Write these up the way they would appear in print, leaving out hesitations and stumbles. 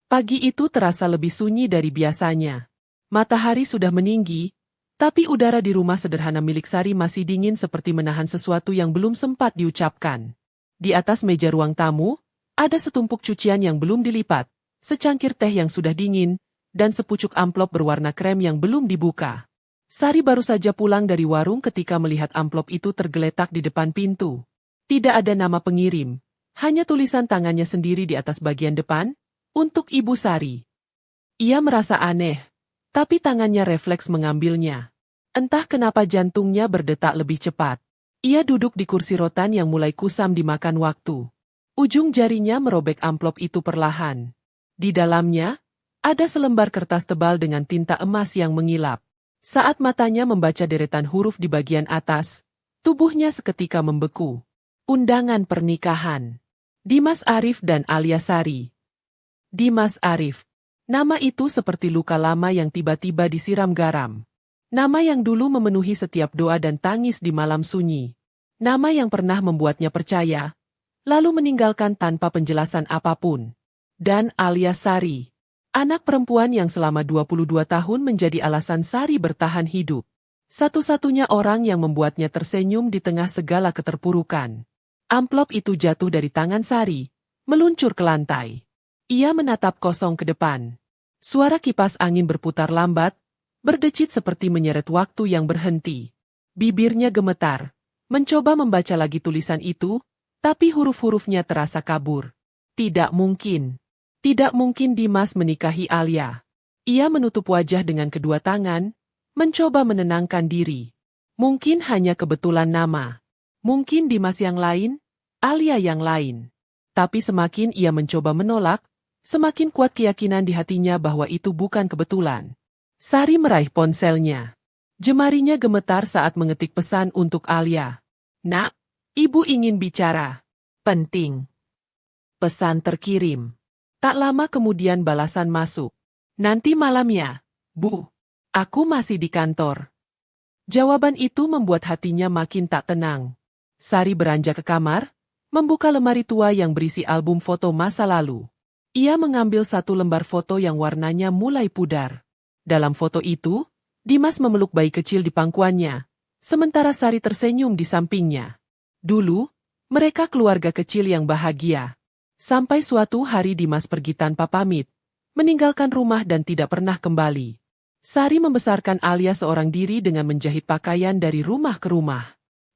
Pagi itu terasa lebih sunyi dari biasanya. Matahari sudah meninggi, tapi udara di rumah sederhana milik Sari masih dingin seperti menahan sesuatu yang belum sempat diucapkan. Di atas meja ruang tamu, ada setumpuk cucian yang belum dilipat, secangkir teh yang sudah dingin, dan sepucuk amplop berwarna krem yang belum dibuka. Sari baru saja pulang dari warung ketika melihat amplop itu tergeletak di depan pintu. Tidak ada nama pengirim, hanya tulisan tangannya sendiri di atas bagian depan, untuk Ibu Sari. Ia merasa aneh, tapi tangannya refleks mengambilnya. Entah kenapa jantungnya berdetak lebih cepat. Ia duduk di kursi rotan yang mulai kusam dimakan waktu. Ujung jarinya merobek amplop itu perlahan. Di dalamnya, ada selembar kertas tebal dengan tinta emas yang mengilap. Saat matanya membaca deretan huruf di bagian atas, tubuhnya seketika membeku. Undangan pernikahan. Dimas Arif dan Alia Sari. Dimas Arif. Nama itu seperti luka lama yang tiba-tiba disiram garam. Nama yang dulu memenuhi setiap doa dan tangis di malam sunyi. Nama yang pernah membuatnya percaya, lalu meninggalkan tanpa penjelasan apapun. Dan Alia Sari. Anak perempuan yang selama 22 tahun menjadi alasan Sari bertahan hidup. Satu-satunya orang yang membuatnya tersenyum di tengah segala keterpurukan. Amplop itu jatuh dari tangan Sari, meluncur ke lantai. Ia menatap kosong ke depan. Suara kipas angin berputar lambat, berdecit seperti menyeret waktu yang berhenti. Bibirnya gemetar, mencoba membaca lagi tulisan itu, tapi huruf-hurufnya terasa kabur. Tidak mungkin. Tidak mungkin Dimas menikahi Alia. Ia menutup wajah dengan kedua tangan, mencoba menenangkan diri. Mungkin hanya kebetulan nama. Mungkin Dimas yang lain, Alia yang lain. Tapi semakin ia mencoba menolak, semakin kuat keyakinan di hatinya bahwa itu bukan kebetulan. Sari meraih ponselnya. Jemarinya gemetar saat mengetik pesan untuk Alia. "Nak, Ibu ingin bicara. Penting." Pesan terkirim. Tak lama kemudian balasan masuk. "Nanti malam ya, Bu. Aku masih di kantor." Jawaban itu membuat hatinya makin tak tenang. Sari beranjak ke kamar, membuka lemari tua yang berisi album foto masa lalu. Ia mengambil satu lembar foto yang warnanya mulai pudar. Dalam foto itu, Dimas memeluk bayi kecil di pangkuannya, sementara Sari tersenyum di sampingnya. Dulu, mereka keluarga kecil yang bahagia. Sampai suatu hari Dimas pergi tanpa pamit, meninggalkan rumah dan tidak pernah kembali. Sari membesarkan Alia seorang diri dengan menjahit pakaian dari rumah ke rumah.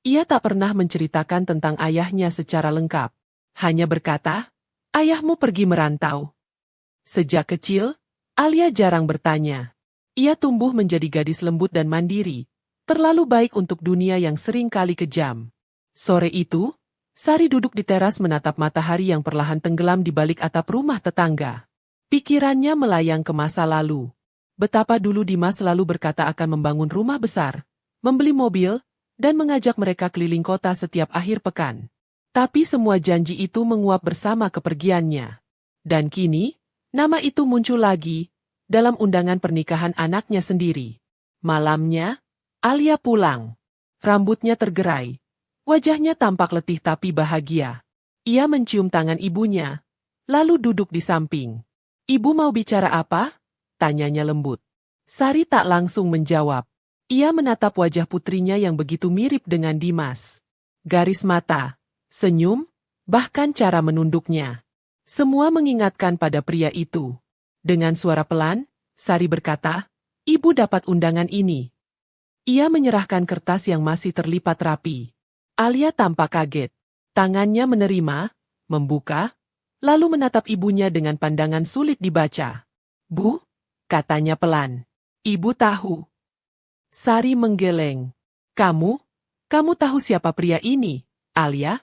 Ia tak pernah menceritakan tentang ayahnya secara lengkap. Hanya berkata, "Ayahmu pergi merantau." Sejak kecil, Alia jarang bertanya. Ia tumbuh menjadi gadis lembut dan mandiri, terlalu baik untuk dunia yang sering kali kejam. Sore itu, Sari duduk di teras menatap matahari yang perlahan tenggelam di balik atap rumah tetangga. Pikirannya melayang ke masa lalu. Betapa dulu Dimas selalu berkata akan membangun rumah besar, membeli mobil, dan mengajak mereka keliling kota setiap akhir pekan. Tapi semua janji itu menguap bersama kepergiannya. Dan kini, nama itu muncul lagi, dalam undangan pernikahan anaknya sendiri. Malamnya, Alia pulang. Rambutnya tergerai. Wajahnya tampak letih tapi bahagia. Ia mencium tangan ibunya, lalu duduk di samping. "Ibu mau bicara apa?" tanyanya lembut. Sari tak langsung menjawab. Ia menatap wajah putrinya yang begitu mirip dengan Dimas. Garis mata, senyum, bahkan cara menunduknya. Semua mengingatkan pada pria itu. Dengan suara pelan, Sari berkata, "Ibu dapat undangan ini." Ia menyerahkan kertas yang masih terlipat rapi. Alia tampak kaget. Tangannya menerima, membuka, lalu menatap ibunya dengan pandangan sulit dibaca. "Bu," katanya pelan. "Ibu tahu." Sari menggeleng. Kamu tahu siapa pria ini, Alia?"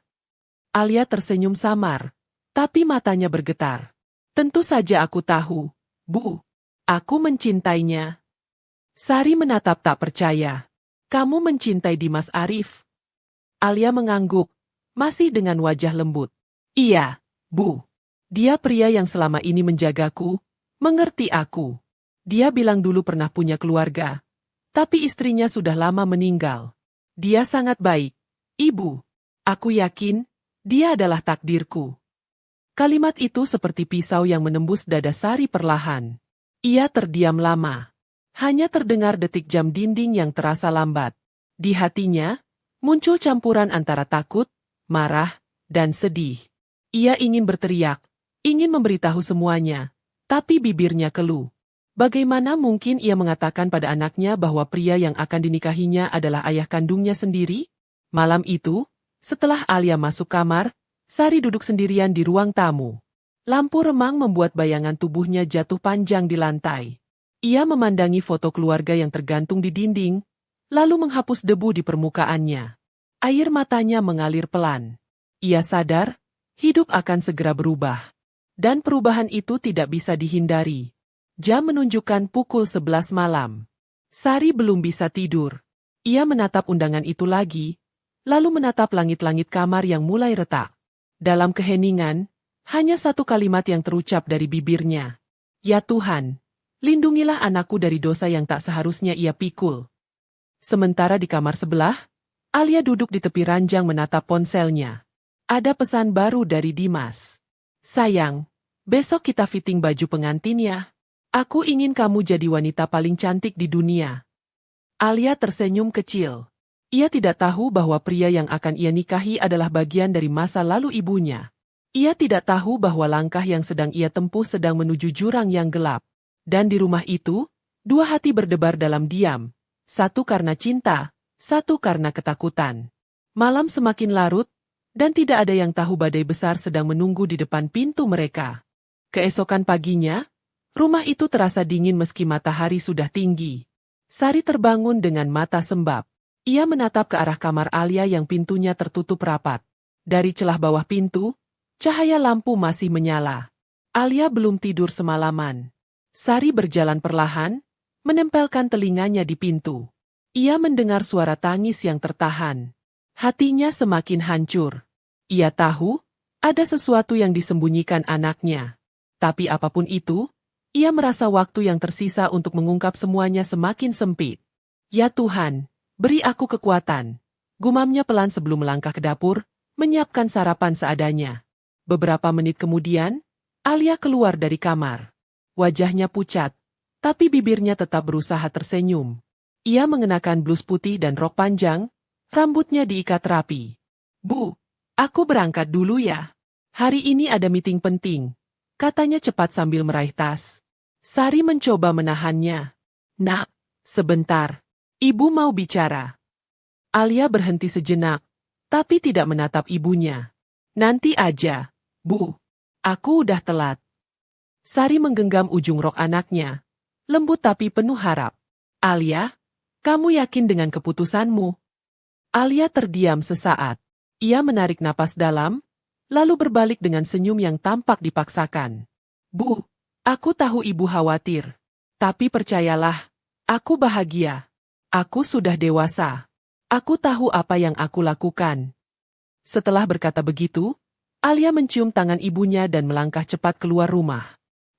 Alia tersenyum samar, tapi matanya bergetar. "Tentu saja aku tahu, Bu. Aku mencintainya." Sari menatap tak percaya. "Kamu mencintai Dimas Arif?" Alia mengangguk, masih dengan wajah lembut. "Iya, Bu. Dia pria yang selama ini menjagaku, mengerti aku. Dia bilang dulu pernah punya keluarga, tapi istrinya sudah lama meninggal. Dia sangat baik, Ibu. Aku yakin, dia adalah takdirku." Kalimat itu seperti pisau yang menembus dada Sari perlahan. Ia terdiam lama. Hanya terdengar detik jam dinding yang terasa lambat. Di hatinya, muncul campuran antara takut, marah, dan sedih. Ia ingin berteriak, ingin memberitahu semuanya, tapi bibirnya keluh. Bagaimana mungkin ia mengatakan pada anaknya bahwa pria yang akan dinikahinya adalah ayah kandungnya sendiri? Malam itu, setelah Alia masuk kamar, Sari duduk sendirian di ruang tamu. Lampu remang membuat bayangan tubuhnya jatuh panjang di lantai. Ia memandangi foto keluarga yang tergantung di dinding, lalu menghapus debu di permukaannya. Air matanya mengalir pelan. Ia sadar, hidup akan segera berubah. Dan perubahan itu tidak bisa dihindari. Jam menunjukkan pukul 11 malam. Sari belum bisa tidur. Ia menatap undangan itu lagi, lalu menatap langit-langit kamar yang mulai retak. Dalam keheningan, hanya satu kalimat yang terucap dari bibirnya. Ya Tuhan, lindungilah anakku dari dosa yang tak seharusnya ia pikul. Sementara di kamar sebelah, Alia duduk di tepi ranjang menatap ponselnya. Ada pesan baru dari Dimas. Sayang, besok kita fitting baju pengantin ya. Aku ingin kamu jadi wanita paling cantik di dunia. Alia tersenyum kecil. Ia tidak tahu bahwa pria yang akan ia nikahi adalah bagian dari masa lalu ibunya. Ia tidak tahu bahwa langkah yang sedang ia tempuh sedang menuju jurang yang gelap. Dan di rumah itu, dua hati berdebar dalam diam. Satu karena cinta, satu karena ketakutan. Malam semakin larut, dan tidak ada yang tahu badai besar sedang menunggu di depan pintu mereka. Keesokan paginya, rumah itu terasa dingin meski matahari sudah tinggi. Sari terbangun dengan mata sembab. Ia menatap ke arah kamar Alia yang pintunya tertutup rapat. Dari celah bawah pintu, cahaya lampu masih menyala. Alia belum tidur semalaman. Sari berjalan perlahan, menempelkan telinganya di pintu. Ia mendengar suara tangis yang tertahan. Hatinya semakin hancur. Ia tahu, ada sesuatu yang disembunyikan anaknya. Tapi apapun itu, ia merasa waktu yang tersisa untuk mengungkap semuanya semakin sempit. Ya Tuhan, beri aku kekuatan. Gumamnya pelan sebelum melangkah ke dapur, menyiapkan sarapan seadanya. Beberapa menit kemudian, Alia keluar dari kamar. Wajahnya pucat, tapi bibirnya tetap berusaha tersenyum. Ia mengenakan blus putih dan rok panjang, rambutnya diikat rapi. Bu, aku berangkat dulu ya. Hari ini ada meeting penting, katanya cepat sambil meraih tas. Sari mencoba menahannya. Nak, sebentar. Ibu mau bicara. Alia berhenti sejenak, tapi tidak menatap ibunya. Nanti aja, Bu. Aku udah telat. Sari menggenggam ujung rok anaknya, lembut tapi penuh harap. Alia, kamu yakin dengan keputusanmu? Alia terdiam sesaat. Ia menarik napas dalam, lalu berbalik dengan senyum yang tampak dipaksakan. Bu, aku tahu ibu khawatir. Tapi percayalah, aku bahagia. Aku sudah dewasa. Aku tahu apa yang aku lakukan. Setelah berkata begitu, Alia mencium tangan ibunya dan melangkah cepat keluar rumah.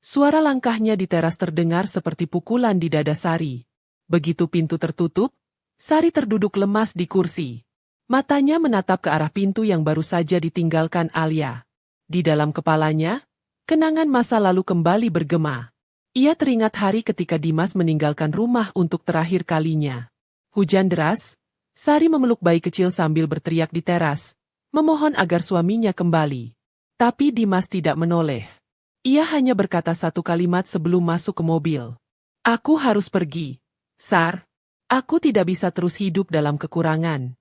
Suara langkahnya di teras terdengar seperti pukulan di dada Sari. Begitu pintu tertutup, Sari terduduk lemas di kursi. Matanya menatap ke arah pintu yang baru saja ditinggalkan Alia. Di dalam kepalanya, kenangan masa lalu kembali bergema. Ia teringat hari ketika Dimas meninggalkan rumah untuk terakhir kalinya. Hujan deras, Sari memeluk bayi kecil sambil berteriak di teras, memohon agar suaminya kembali. Tapi Dimas tidak menoleh. Ia hanya berkata satu kalimat sebelum masuk ke mobil. Aku harus pergi, Sar. Aku tidak bisa terus hidup dalam kekurangan.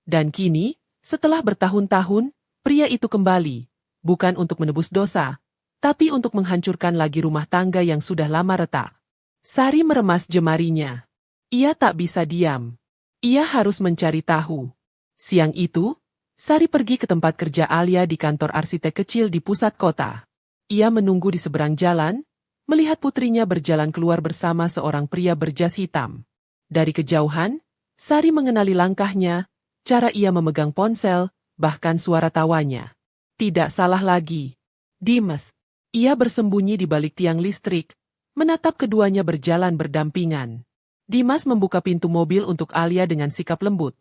Dan kini, setelah bertahun-tahun, pria itu kembali, bukan untuk menebus dosa, tapi untuk menghancurkan lagi rumah tangga yang sudah lama retak. Sari meremas jemarinya. Ia tak bisa diam. Ia harus mencari tahu. Siang itu, Sari pergi ke tempat kerja Alia di kantor arsitek kecil di pusat kota. Ia menunggu di seberang jalan, melihat putrinya berjalan keluar bersama seorang pria berjas hitam. Dari kejauhan, Sari mengenali langkahnya, cara ia memegang ponsel, bahkan suara tawanya. Tidak salah lagi. Dimas. Ia bersembunyi di balik tiang listrik, menatap keduanya berjalan berdampingan. Dimas membuka pintu mobil untuk Alia dengan sikap lembut,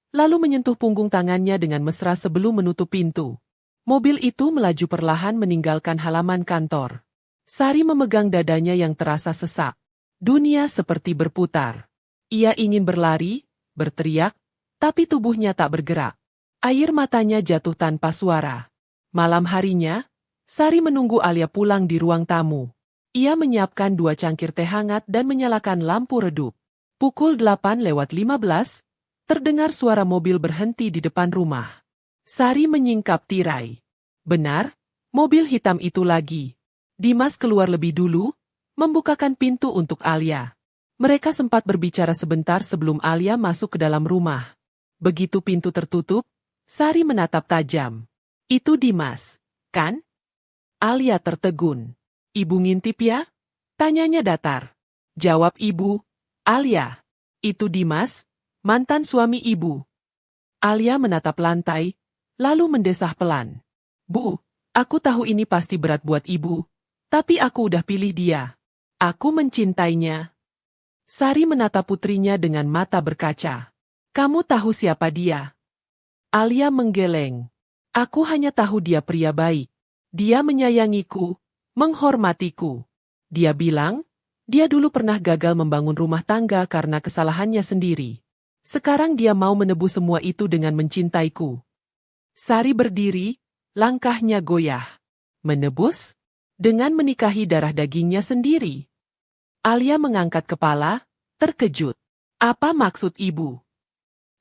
lalu menyentuh punggung tangannya dengan mesra sebelum menutup pintu. Mobil itu melaju perlahan meninggalkan halaman kantor. Sari memegang dadanya yang terasa sesak. Dunia seperti berputar. Ia ingin berlari, berteriak, tapi tubuhnya tak bergerak. Air matanya jatuh tanpa suara. Malam harinya, Sari menunggu Alia pulang di ruang tamu. Ia menyiapkan 2 cangkir teh hangat dan menyalakan lampu redup. Pukul 8:15, terdengar suara mobil berhenti di depan rumah. Sari menyingkap tirai. Benar, mobil hitam itu lagi. Dimas keluar lebih dulu, membukakan pintu untuk Alia. Mereka sempat berbicara sebentar sebelum Alia masuk ke dalam rumah. Begitu pintu tertutup, Sari menatap tajam. Itu Dimas, kan? Alia tertegun. Ibu ngintip ya? Tanyanya datar. Jawab ibu, Alia. Itu Dimas, mantan suami ibu. Alia menatap lantai, lalu mendesah pelan. Bu, aku tahu ini pasti berat buat ibu, tapi aku udah pilih dia. Aku mencintainya. Sari menatap putrinya dengan mata berkaca. Kamu tahu siapa dia? Alia menggeleng. Aku hanya tahu dia pria baik. Dia menyayangiku, menghormatiku. Dia bilang, dia dulu pernah gagal membangun rumah tangga karena kesalahannya sendiri. Sekarang dia mau menebus semua itu dengan mencintaiku. Sari berdiri, langkahnya goyah. Menebus? Dengan menikahi darah dagingnya sendiri. Alia mengangkat kepala, terkejut. Apa maksud ibu?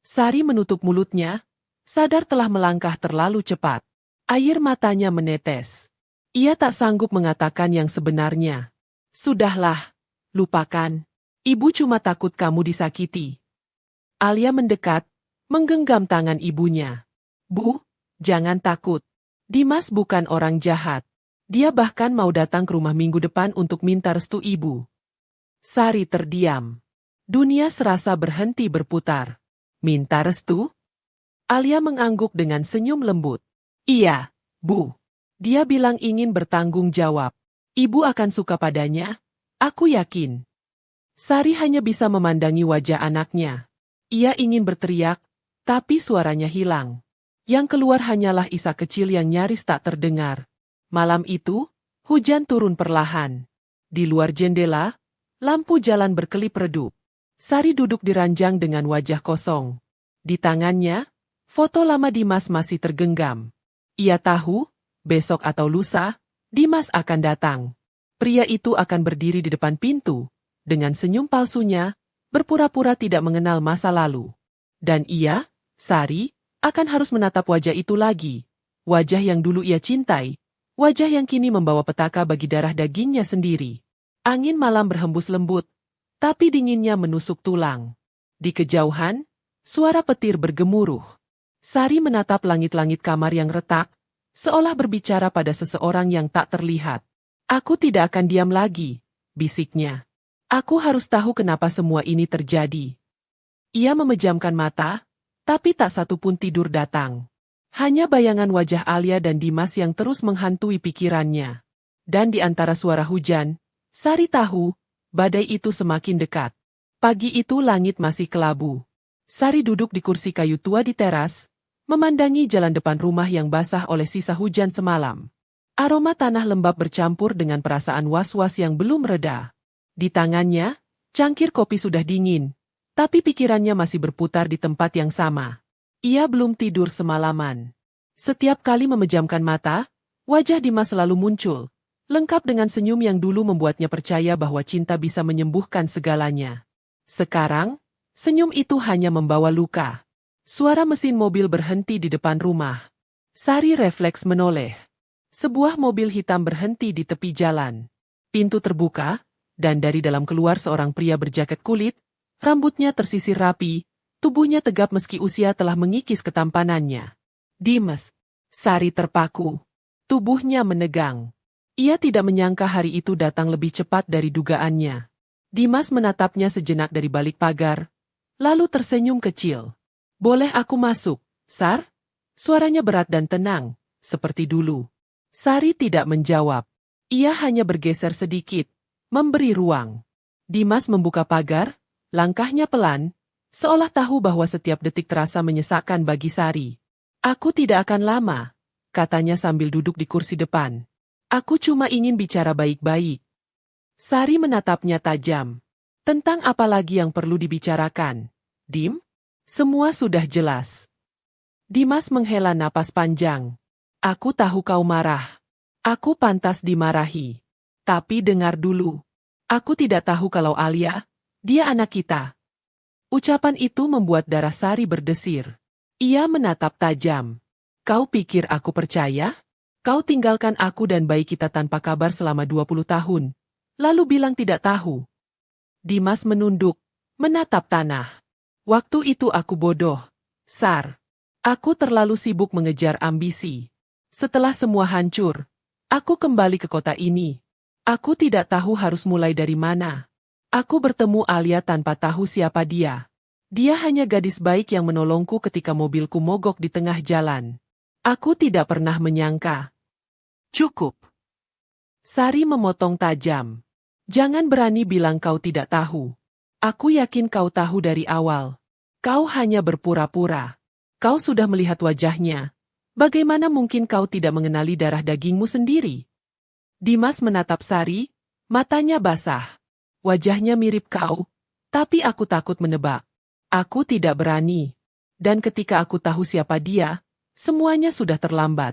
Sari menutup mulutnya, sadar telah melangkah terlalu cepat. Air matanya menetes. Ia tak sanggup mengatakan yang sebenarnya. Sudahlah, lupakan. Ibu cuma takut kamu disakiti. Alia mendekat, menggenggam tangan ibunya. Bu, jangan takut. Dimas bukan orang jahat. Dia bahkan mau datang ke rumah minggu depan untuk minta restu ibu. Sari terdiam. Dunia serasa berhenti berputar. Minta restu? Alia mengangguk dengan senyum lembut. Iya, Bu. Dia bilang ingin bertanggung jawab. Ibu akan suka padanya, aku yakin. Sari hanya bisa memandangi wajah anaknya. Ia ingin berteriak, tapi suaranya hilang. Yang keluar hanyalah isak kecil yang nyaris tak terdengar. Malam itu, hujan turun perlahan. Di luar jendela, lampu jalan berkelip redup. Sari duduk di ranjang dengan wajah kosong. Di tangannya, foto lama Dimas masih tergenggam. Ia tahu, besok atau lusa, Dimas akan datang. Pria itu akan berdiri di depan pintu, dengan senyum palsunya, berpura-pura tidak mengenal masa lalu. Dan ia, Sari, akan harus menatap wajah itu lagi. Wajah yang dulu ia cintai, wajah yang kini membawa petaka bagi darah dagingnya sendiri. Angin malam berhembus lembut, tapi dinginnya menusuk tulang. Di kejauhan, suara petir bergemuruh. Sari menatap langit-langit kamar yang retak, seolah berbicara pada seseorang yang tak terlihat. Aku tidak akan diam lagi, bisiknya. Aku harus tahu kenapa semua ini terjadi. Ia memejamkan mata, tapi tak satu pun tidur datang. Hanya bayangan wajah Alia dan Dimas yang terus menghantui pikirannya. Dan di antara suara hujan, Sari tahu, badai itu semakin dekat. Pagi itu langit masih kelabu. Sari duduk di kursi kayu tua di teras, memandangi jalan depan rumah yang basah oleh sisa hujan semalam. Aroma tanah lembab bercampur dengan perasaan was-was yang belum reda. Di tangannya, cangkir kopi sudah dingin, tapi pikirannya masih berputar di tempat yang sama. Ia belum tidur semalaman. Setiap kali memejamkan mata, wajah Dimas selalu muncul, lengkap dengan senyum yang dulu membuatnya percaya bahwa cinta bisa menyembuhkan segalanya. Sekarang, senyum itu hanya membawa luka. Suara mesin mobil berhenti di depan rumah. Sari refleks menoleh. Sebuah mobil hitam berhenti di tepi jalan. Pintu terbuka, dan dari dalam keluar seorang pria berjaket kulit, rambutnya tersisir rapi, tubuhnya tegap meski usia telah mengikis ketampanannya. Dimas. Sari terpaku. Tubuhnya menegang. Ia tidak menyangka hari itu datang lebih cepat dari dugaannya. Dimas menatapnya sejenak dari balik pagar, lalu tersenyum kecil. Boleh aku masuk, Sar? Suaranya berat dan tenang, seperti dulu. Sari tidak menjawab. Ia hanya bergeser sedikit, memberi ruang. Dimas membuka pagar, langkahnya pelan, seolah tahu bahwa setiap detik terasa menyesakkan bagi Sari. Aku tidak akan lama. katanya sambil duduk di kursi depan. Aku cuma ingin bicara baik-baik. Sari menatapnya tajam. Tentang apa lagi yang perlu dibicarakan? Dim? Semua sudah jelas. Dimas menghela napas panjang. Aku tahu kau marah. Aku pantas dimarahi. Tapi dengar dulu. Aku tidak tahu kalau Alia, dia anak kita. Ucapan itu membuat darah Sari berdesir. Ia menatap tajam. Kau pikir aku percaya? Kau tinggalkan aku dan bayi kita tanpa kabar selama 20 tahun. Lalu bilang tidak tahu. Dimas menunduk, menatap tanah. Waktu itu aku bodoh, Sar. Aku terlalu sibuk mengejar ambisi. Setelah semua hancur, aku kembali ke kota ini. Aku tidak tahu harus mulai dari mana. Aku bertemu Alia tanpa tahu siapa dia. Dia hanya gadis baik yang menolongku ketika mobilku mogok di tengah jalan. Aku tidak pernah menyangka. Cukup. Sari memotong tajam. Jangan berani bilang kau tidak tahu. Aku yakin kau tahu dari awal. Kau hanya berpura-pura. Kau sudah melihat wajahnya. Bagaimana mungkin kau tidak mengenali darah dagingmu sendiri? Dimas menatap Sari, matanya basah. Wajahnya mirip kau, tapi aku takut menebak. Aku tidak berani. Dan ketika aku tahu siapa dia, semuanya sudah terlambat.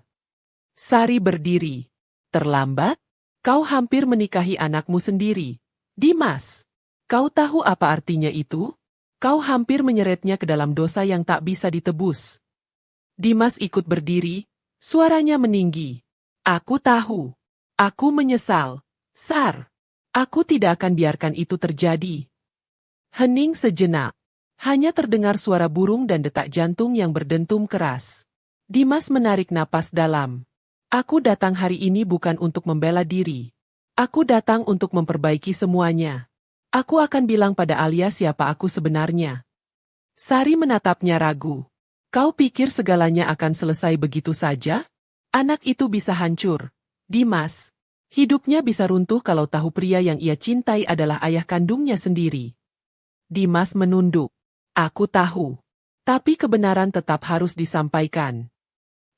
Sari berdiri. Terlambat? Kau hampir menikahi anakmu sendiri. Dimas, kau tahu apa artinya itu? Kau hampir menyeretnya ke dalam dosa yang tak bisa ditebus. Dimas ikut berdiri, suaranya meninggi. Aku tahu. Aku menyesal. Sar. Aku tidak akan biarkan itu terjadi. Hening sejenak. Hanya terdengar suara burung dan detak jantung yang berdentum keras. Dimas menarik napas dalam. Aku datang hari ini bukan untuk membela diri. Aku datang untuk memperbaiki semuanya. Aku akan bilang pada Alia siapa aku sebenarnya. Sari menatapnya ragu. Kau pikir segalanya akan selesai begitu saja? Anak itu bisa hancur. Dimas, hidupnya bisa runtuh kalau tahu pria yang ia cintai adalah ayah kandungnya sendiri. Dimas menunduk. Aku tahu. Tapi kebenaran tetap harus disampaikan.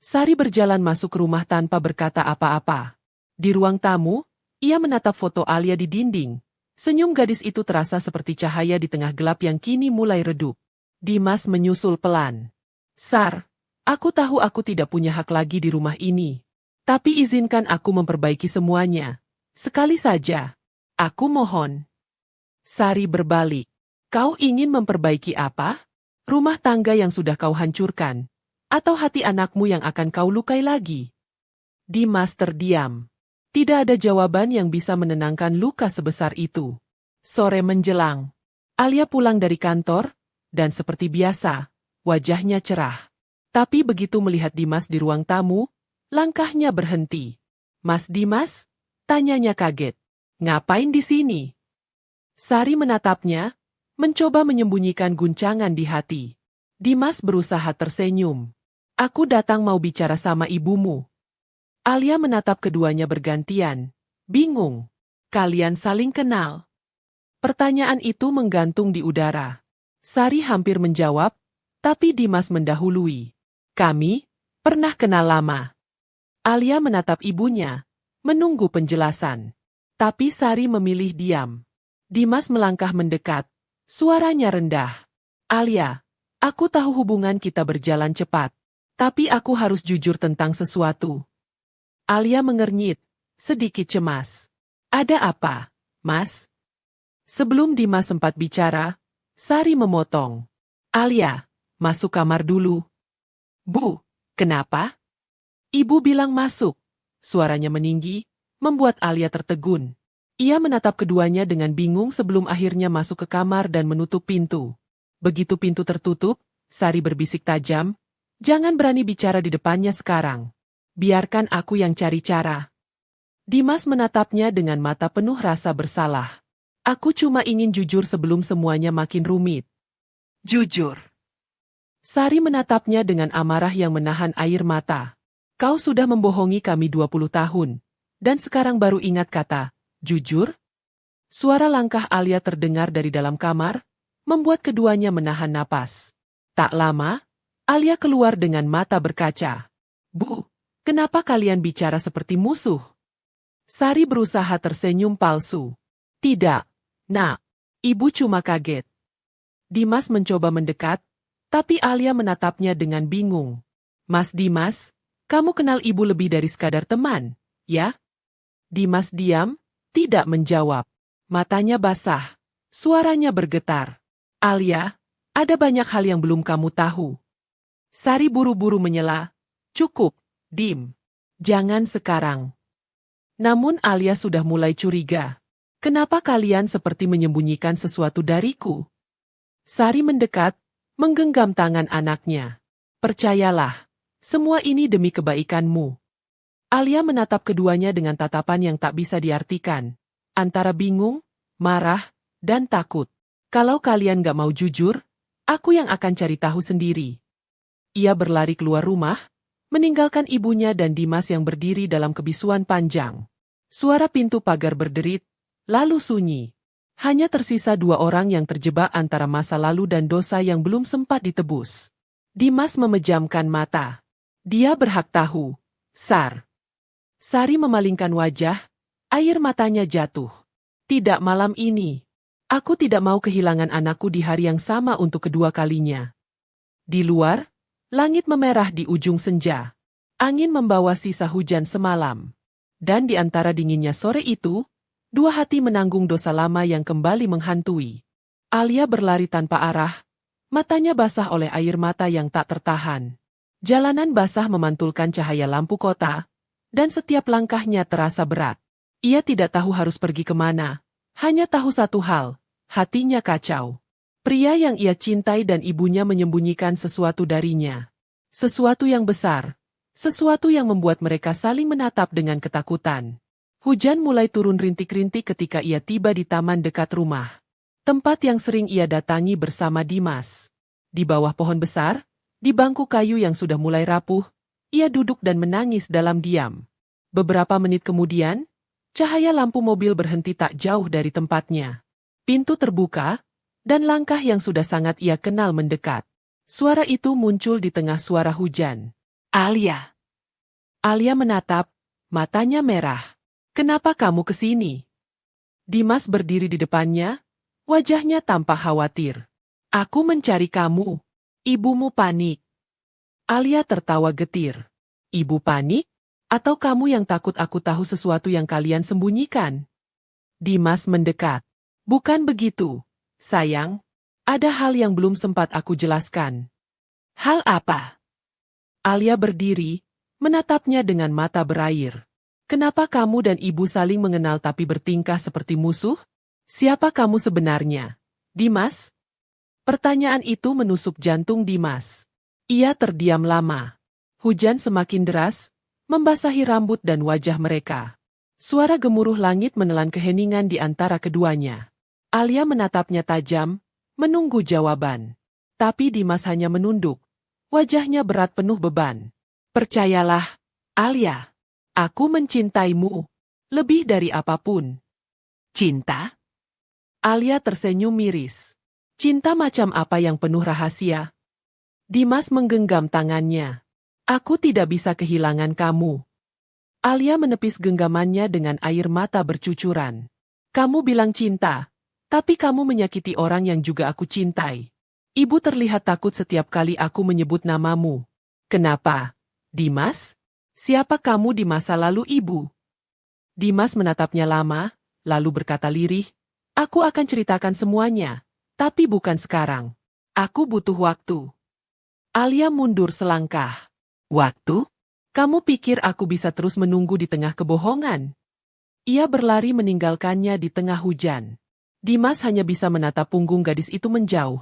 Sari berjalan masuk rumah tanpa berkata apa-apa. Di ruang tamu, ia menatap foto Alia di dinding. Senyum gadis itu terasa seperti cahaya di tengah gelap yang kini mulai redup. Dimas menyusul pelan. Sar, aku tahu aku tidak punya hak lagi di rumah ini. Tapi izinkan aku memperbaiki semuanya. Sekali saja. Aku mohon. Sari berbalik. Kau ingin memperbaiki apa? Rumah tangga yang sudah kau hancurkan? Atau hati anakmu yang akan kau lukai lagi? Dimas terdiam. Tidak ada jawaban yang bisa menenangkan luka sebesar itu. Sore menjelang. Alia pulang dari kantor, dan seperti biasa, wajahnya cerah. Tapi begitu melihat Dimas di ruang tamu, langkahnya berhenti. Mas Dimas? Tanyanya kaget. Ngapain di sini? Sari menatapnya, mencoba menyembunyikan guncangan di hati. Dimas berusaha tersenyum. Aku datang mau bicara sama ibumu. Alia menatap keduanya bergantian. Bingung. Kalian saling kenal. Pertanyaan itu menggantung di udara. Sari hampir menjawab, tapi Dimas mendahului. Kami pernah kenal lama. Alia menatap ibunya, menunggu penjelasan. Tapi Sari memilih diam. Dimas melangkah mendekat. Suaranya rendah. Alia, aku tahu hubungan kita berjalan cepat. Tapi aku harus jujur tentang sesuatu. Alia mengernyit, sedikit cemas. Ada apa, Mas? Sebelum Dimas sempat bicara, Sari memotong. Alia, masuk kamar dulu. Bu, kenapa? Ibu bilang masuk. Suaranya meninggi, membuat Alia tertegun. Ia menatap keduanya dengan bingung sebelum akhirnya masuk ke kamar dan menutup pintu. Begitu pintu tertutup, Sari berbisik tajam, jangan berani bicara di depannya sekarang. Biarkan aku yang cari cara. Dimas menatapnya dengan mata penuh rasa bersalah. Aku cuma ingin jujur sebelum semuanya makin rumit. Jujur. Sari menatapnya dengan amarah yang menahan air mata. Kau sudah membohongi kami 20 tahun. Dan sekarang baru ingat kata, jujur? Suara langkah Alia terdengar dari dalam kamar, membuat keduanya menahan napas. Tak lama, Alia keluar dengan mata berkaca. Bu, Kenapa kalian bicara seperti musuh? Sari berusaha tersenyum palsu. Tidak, Nak. Ibu cuma kaget. Dimas mencoba mendekat, tapi Alia menatapnya dengan bingung. Mas Dimas, kamu kenal ibu lebih dari sekadar teman, ya? Dimas diam, tidak menjawab. Matanya basah, suaranya bergetar. Alia, ada banyak hal yang belum kamu tahu. Sari buru-buru menyela. Cukup, Dim. Jangan sekarang. Namun Alia sudah mulai curiga. Kenapa kalian seperti menyembunyikan sesuatu dariku? Sari mendekat, menggenggam tangan anaknya. Percayalah, semua ini demi kebaikanmu. Alia menatap keduanya dengan tatapan yang tak bisa diartikan. Antara bingung, marah, dan takut. Kalau kalian gak mau jujur, aku yang akan cari tahu sendiri. Ia berlari keluar rumah, meninggalkan ibunya dan Dimas yang berdiri dalam kebisuan panjang. Suara pintu pagar berderit, lalu sunyi. Hanya tersisa dua orang yang terjebak antara masa lalu dan dosa yang belum sempat ditebus. Dimas memejamkan mata. Dia berhak tahu. Sar. Sari memalingkan wajah, air matanya jatuh. Tidak malam ini. Aku tidak mau kehilangan anakku di hari yang sama untuk kedua kalinya. Di luar, langit memerah di ujung senja. Angin membawa sisa hujan semalam. Dan di antara dinginnya sore itu, dua hati menanggung dosa lama yang kembali menghantui. Alia berlari tanpa arah, matanya basah oleh air mata yang tak tertahan. Jalanan basah memantulkan cahaya lampu kota, dan setiap langkahnya terasa berat. Ia tidak tahu harus pergi kemana, hanya tahu satu hal, hatinya kacau. Pria yang ia cintai dan ibunya menyembunyikan sesuatu darinya. Sesuatu yang besar. Sesuatu yang membuat mereka saling menatap dengan ketakutan. Hujan mulai turun rintik-rintik ketika ia tiba di taman dekat rumah. Tempat yang sering ia datangi bersama Dimas. Di bawah pohon besar, di bangku kayu yang sudah mulai rapuh, ia duduk dan menangis dalam diam. Beberapa menit kemudian, cahaya lampu mobil berhenti tak jauh dari tempatnya. Pintu terbuka, dan langkah yang sudah sangat ia kenal mendekat. Suara itu muncul di tengah suara hujan. Alia. Alia menatap, matanya merah. Kenapa kamu kesini? Dimas berdiri di depannya, wajahnya tampak khawatir. Aku mencari kamu. Ibumu panik. Alia tertawa getir. Ibu panik? Atau kamu yang takut aku tahu sesuatu yang kalian sembunyikan? Dimas mendekat. Bukan begitu, sayang. Ada hal yang belum sempat aku jelaskan. Hal apa? Alia berdiri, menatapnya dengan mata berair. Kenapa kamu dan ibu saling mengenal tapi bertingkah seperti musuh? Siapa kamu sebenarnya? Dimas? Pertanyaan itu menusuk jantung Dimas. Ia terdiam lama. Hujan semakin deras, membasahi rambut dan wajah mereka. Suara gemuruh langit menelan keheningan di antara keduanya. Alia menatapnya tajam, menunggu jawaban. Tapi Dimas hanya menunduk. Wajahnya berat penuh beban. Percayalah, Alia. Aku mencintaimu. Lebih dari apapun. Cinta? Alia tersenyum miris. Cinta macam apa yang penuh rahasia? Dimas menggenggam tangannya. Aku tidak bisa kehilangan kamu. Alia menepis genggamannya dengan air mata bercucuran. Kamu bilang cinta, tapi kamu menyakiti orang yang juga aku cintai. Ibu terlihat takut setiap kali aku menyebut namamu. Kenapa? Dimas? Siapa kamu di masa lalu ibu? Dimas menatapnya lama, lalu berkata lirih, aku akan ceritakan semuanya, tapi bukan sekarang. Aku butuh waktu. Alia mundur selangkah. Waktu? Kamu pikir aku bisa terus menunggu di tengah kebohongan? Ia berlari meninggalkannya di tengah hujan. Dimas hanya bisa menatap punggung gadis itu menjauh.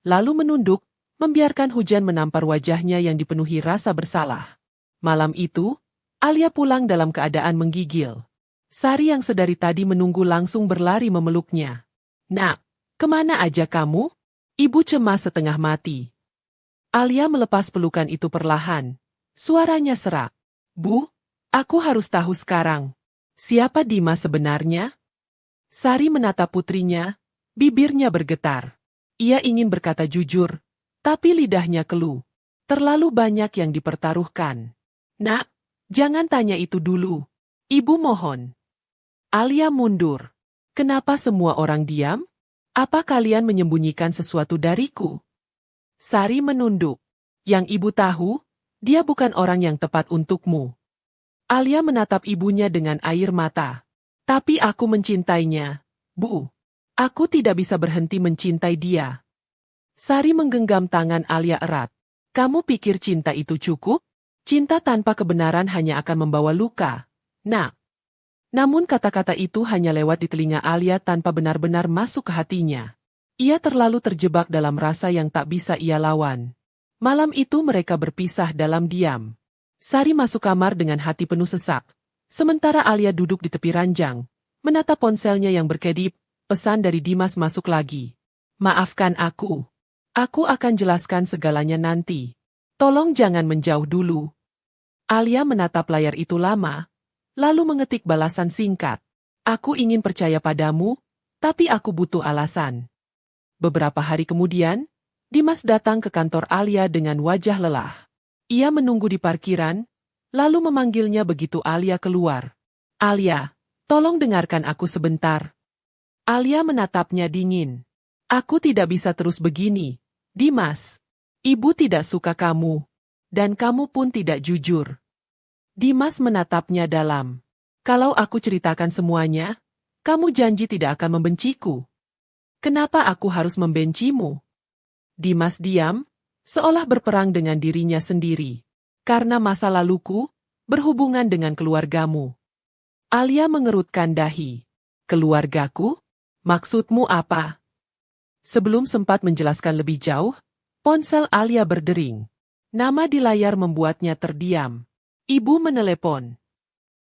Lalu menunduk, membiarkan hujan menampar wajahnya yang dipenuhi rasa bersalah. Malam itu, Alia pulang dalam keadaan menggigil. Sari yang sedari tadi menunggu langsung berlari memeluknya. Nak, kemana aja kamu? Ibu cemas setengah mati. Alia melepas pelukan itu perlahan. Suaranya serak. Bu, aku harus tahu sekarang. Siapa Dimas sebenarnya? Sari menatap putrinya, bibirnya bergetar. Ia ingin berkata jujur, tapi lidahnya keluh. Terlalu banyak yang dipertaruhkan. Nak, Jangan tanya itu dulu. Ibu mohon. Alia mundur. Kenapa semua orang diam? Apa kalian menyembunyikan sesuatu dariku? Sari menunduk. Yang ibu tahu, dia bukan orang yang tepat untukmu. Alia menatap ibunya dengan air mata. Tapi aku mencintainya, Bu. Aku tidak bisa berhenti mencintai dia. Sari menggenggam tangan Alia erat. Kamu pikir cinta itu cukup? Cinta tanpa kebenaran hanya akan membawa luka. Nak. Namun kata-kata itu hanya lewat di telinga Alia tanpa benar-benar masuk ke hatinya. Ia terlalu terjebak dalam rasa yang tak bisa ia lawan. Malam itu mereka berpisah dalam diam. Sari masuk kamar dengan hati penuh sesak. Sementara Alia duduk di tepi ranjang, menatap ponselnya yang berkedip. Pesan dari Dimas masuk lagi. Maafkan aku. Aku akan jelaskan segalanya nanti. Tolong jangan menjauh dulu. Alia menatap layar itu lama, lalu mengetik balasan singkat. Aku ingin percaya padamu, tapi aku butuh alasan. Beberapa hari kemudian, Dimas datang ke kantor Alia dengan wajah lelah. Ia menunggu di parkiran, lalu memanggilnya begitu Alia keluar. Alia, tolong dengarkan aku sebentar. Alia menatapnya dingin. Aku tidak bisa terus begini, Dimas. Ibu tidak suka kamu, dan kamu pun tidak jujur. Dimas menatapnya dalam. Kalau aku ceritakan semuanya, kamu janji tidak akan membenciku. Kenapa aku harus membencimu? Dimas diam, seolah berperang dengan dirinya sendiri. Karena masa laluku, berhubungan dengan keluargamu. Alia mengerutkan dahi. Keluargaku? Maksudmu apa? Sebelum sempat menjelaskan lebih jauh, ponsel Alia berdering. Nama di layar membuatnya terdiam. Ibu menelepon.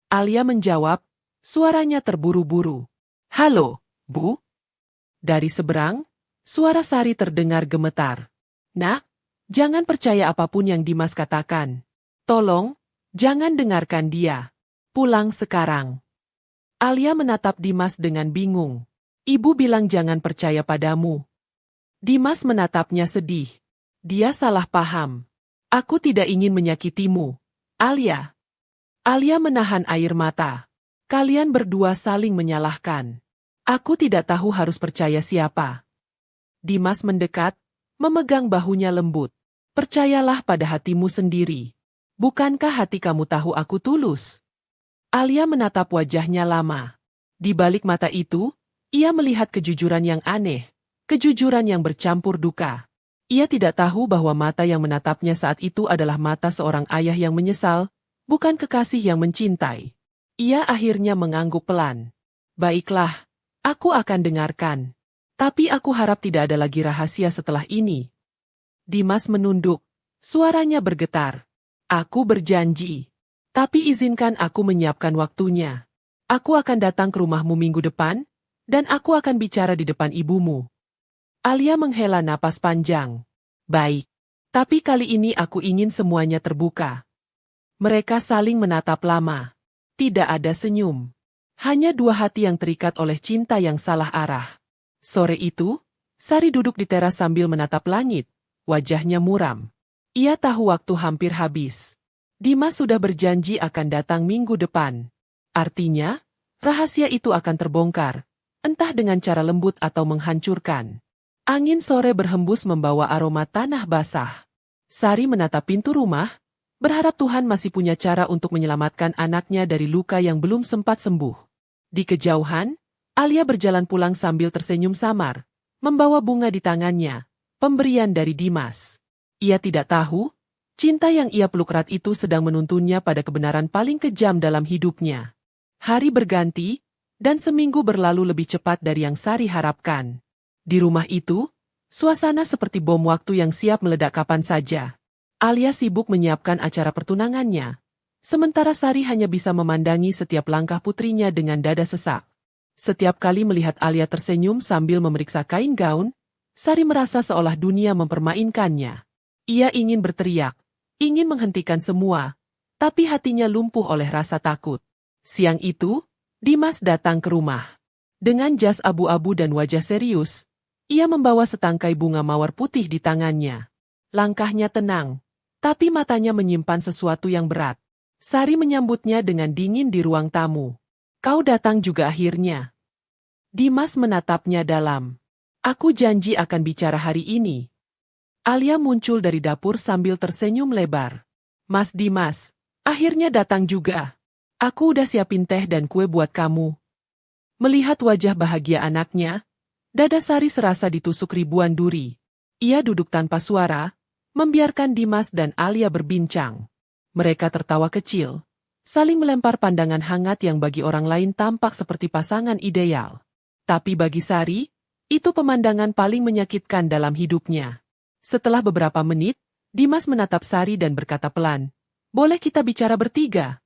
Alia menjawab, suaranya terburu-buru. Halo, Bu? Dari seberang, suara Sari terdengar gemetar. Nak, jangan percaya apapun yang Dimas katakan. Tolong, jangan dengarkan dia. Pulang sekarang. Alia menatap Dimas dengan bingung. Ibu bilang jangan percaya padamu. Dimas menatapnya sedih. Dia salah paham. Aku tidak ingin menyakitimu, Alia. Alia menahan air mata. Kalian berdua saling menyalahkan. Aku tidak tahu harus percaya siapa. Dimas mendekat, memegang bahunya lembut. Percayalah pada hatimu sendiri. Bukankah hati kamu tahu aku tulus? Alia menatap wajahnya lama. Di balik mata itu, ia melihat kejujuran yang aneh, kejujuran yang bercampur duka. Ia tidak tahu bahwa mata yang menatapnya saat itu adalah mata seorang ayah yang menyesal, bukan kekasih yang mencintai. Ia akhirnya mengangguk pelan. Baiklah, aku akan dengarkan. Tapi aku harap tidak ada lagi rahasia setelah ini. Dimas menunduk, suaranya bergetar. Aku berjanji. Tapi izinkan aku menyiapkan waktunya. Aku akan datang ke rumahmu minggu depan, dan aku akan bicara di depan ibumu. Alia menghela napas panjang. Baik. Tapi kali ini aku ingin semuanya terbuka. Mereka saling menatap lama. Tidak ada senyum. Hanya dua hati yang terikat oleh cinta yang salah arah. Sore itu, Sari duduk di teras sambil menatap langit. Wajahnya muram. Ia tahu waktu hampir habis. Dimas sudah berjanji akan datang minggu depan. Artinya, rahasia itu akan terbongkar. Entah dengan cara lembut atau menghancurkan. Angin sore berhembus membawa aroma tanah basah. Sari menatap pintu rumah, berharap Tuhan masih punya cara untuk menyelamatkan anaknya dari luka yang belum sempat sembuh. Di kejauhan, Alia berjalan pulang sambil tersenyum samar, membawa bunga di tangannya, pemberian dari Dimas. Ia tidak tahu, cinta yang ia peluk erat itu sedang menuntunnya pada kebenaran paling kejam dalam hidupnya. Hari berganti, dan seminggu berlalu lebih cepat dari yang Sari harapkan. Di rumah itu, suasana seperti bom waktu yang siap meledak kapan saja. Alia sibuk menyiapkan acara pertunangannya. Sementara Sari hanya bisa memandangi setiap langkah putrinya dengan dada sesak. Setiap kali melihat Alia tersenyum sambil memeriksa kain gaun, Sari merasa seolah dunia mempermainkannya. Ia ingin berteriak, ingin menghentikan semua, tapi hatinya lumpuh oleh rasa takut. Siang itu, Dimas datang ke rumah. Dengan jas abu-abu dan wajah serius, ia membawa setangkai bunga mawar putih di tangannya. Langkahnya tenang, tapi matanya menyimpan sesuatu yang berat. Sari menyambutnya dengan dingin di ruang tamu. Kau datang juga akhirnya. Dimas menatapnya dalam. Aku janji akan bicara hari ini. Alia muncul dari dapur sambil tersenyum lebar. Mas Dimas, akhirnya datang juga. Aku udah siapin teh dan kue buat kamu. Melihat wajah bahagia anaknya, dada Sari serasa ditusuk ribuan duri. Ia duduk tanpa suara, membiarkan Dimas dan Alia berbincang. Mereka tertawa kecil, saling melempar pandangan hangat yang bagi orang lain tampak seperti pasangan ideal. Tapi bagi Sari, itu pemandangan paling menyakitkan dalam hidupnya. Setelah beberapa menit, Dimas menatap Sari dan berkata pelan, "Boleh kita bicara bertiga?"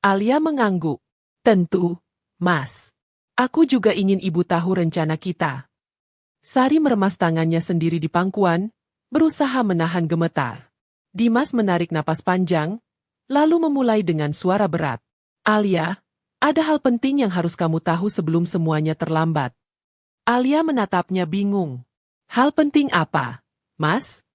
Alia mengangguk. "Tentu, Mas. Aku juga ingin ibu tahu rencana kita." Sari meremas tangannya sendiri di pangkuan, berusaha menahan gemetar. Dimas menarik napas panjang, lalu memulai dengan suara berat. "Alia, ada hal penting yang harus kamu tahu sebelum semuanya terlambat." Alia menatapnya bingung. "Hal penting apa, Mas?"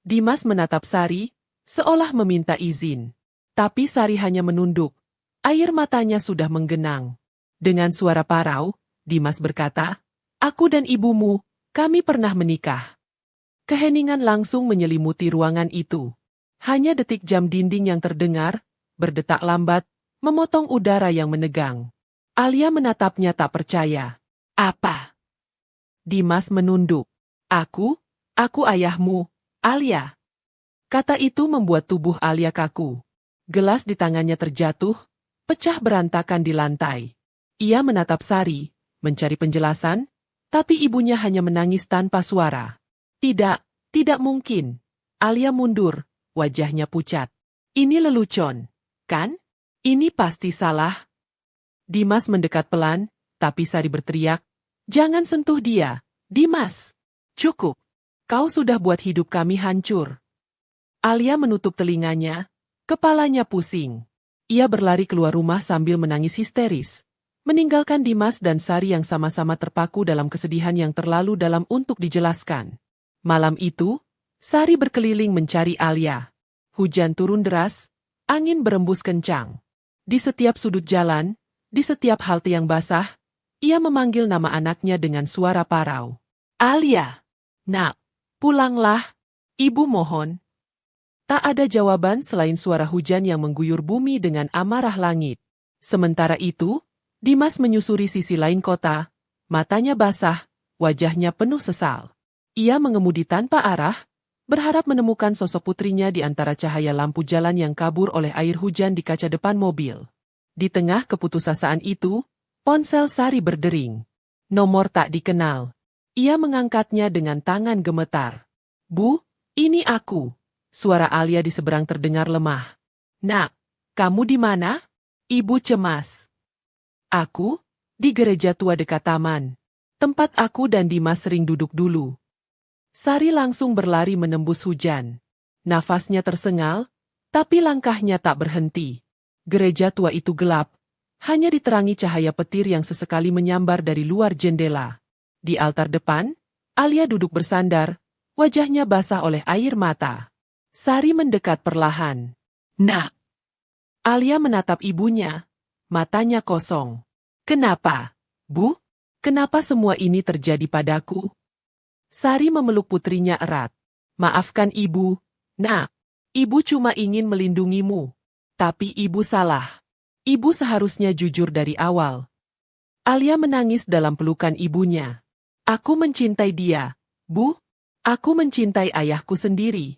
Dimas menatap Sari, seolah meminta izin. Tapi Sari hanya menunduk. Air matanya sudah menggenang. Dengan suara parau, Dimas berkata, "Aku dan ibumu, kami pernah menikah." Keheningan langsung menyelimuti ruangan itu. Hanya detik jam dinding yang terdengar, berdetak lambat, memotong udara yang menegang. Alia menatapnya tak percaya. "Apa?" Dimas menunduk. Aku ayahmu, Alia." Kata itu membuat tubuh Alia kaku. Gelas di tangannya terjatuh, pecah berantakan di lantai. Ia menatap Sari, mencari penjelasan, tapi ibunya hanya menangis tanpa suara. Tidak mungkin." Alia mundur, wajahnya pucat. "Ini lelucon, kan? Ini pasti salah." Dimas mendekat pelan, tapi Sari berteriak, "Jangan sentuh dia, Dimas. Cukup. Kau sudah buat hidup kami hancur." Alia menutup telinganya, kepalanya pusing. Ia berlari keluar rumah sambil menangis histeris, meninggalkan Dimas dan Sari yang sama-sama terpaku dalam kesedihan yang terlalu dalam untuk dijelaskan. Malam itu, Sari berkeliling mencari Alia. Hujan turun deras, angin berembus kencang. Di setiap sudut jalan, di setiap halte yang basah, ia memanggil nama anaknya dengan suara parau. "Alia! Nak, pulanglah, ibu mohon." Tak ada jawaban selain suara hujan yang mengguyur bumi dengan amarah langit. Sementara itu, Dimas menyusuri sisi lain kota, matanya basah, wajahnya penuh sesal. Ia mengemudi tanpa arah, berharap menemukan sosok putrinya di antara cahaya lampu jalan yang kabur oleh air hujan di kaca depan mobil. Di tengah keputusasaan itu, ponsel Sari berdering. Nomor tak dikenal. Ia mengangkatnya dengan tangan gemetar. "Bu, ini aku." Suara Alia di seberang terdengar lemah. "Nak, kamu di mana?" Ibu cemas. "Aku, di gereja tua dekat taman. Tempat aku dan Dimas sering duduk dulu." Sari langsung berlari menembus hujan. Nafasnya tersengal, tapi langkahnya tak berhenti. Gereja tua itu gelap, hanya diterangi cahaya petir yang sesekali menyambar dari luar jendela. Di altar depan, Alia duduk bersandar, wajahnya basah oleh air mata. Sari mendekat perlahan. "Nak." Alia menatap ibunya, matanya kosong. "Kenapa, Bu? Kenapa semua ini terjadi padaku?" Sari memeluk putrinya erat. "Maafkan ibu, Nak. Ibu cuma ingin melindungimu. Tapi ibu salah. Ibu seharusnya jujur dari awal." Alia menangis dalam pelukan ibunya. "Aku mencintai dia, Bu. Aku mencintai ayahku sendiri."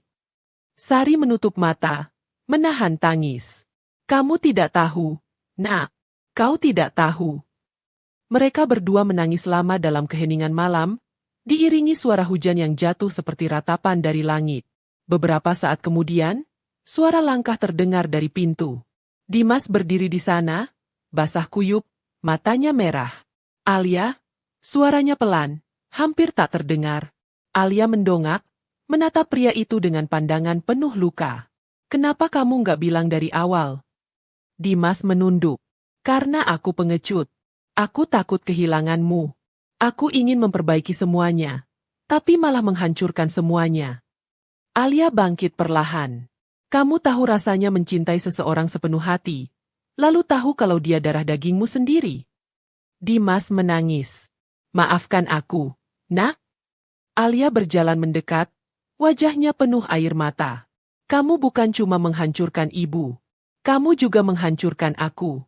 Sari menutup mata, menahan tangis. "Kamu tidak tahu, Nak. Kau tidak tahu." Mereka berdua menangis lama dalam keheningan malam, diiringi suara hujan yang jatuh seperti ratapan dari langit. Beberapa saat kemudian, suara langkah terdengar dari pintu. Dimas berdiri di sana, basah kuyup, matanya merah. "Alia?" Suaranya pelan, hampir tak terdengar. Alia mendongak, menatap pria itu dengan pandangan penuh luka. "Kenapa kamu nggak bilang dari awal?" Dimas menunduk. "Karena aku pengecut. Aku takut kehilanganmu. Aku ingin memperbaiki semuanya, tapi malah menghancurkan semuanya." Alia bangkit perlahan. Kamu tahu rasanya mencintai seseorang sepenuh hati, lalu tahu kalau dia darah dagingmu sendiri. Dimas menangis. Maafkan aku, nak. Alia berjalan mendekat, wajahnya penuh air mata. Kamu bukan cuma menghancurkan ibu. Kamu juga menghancurkan aku.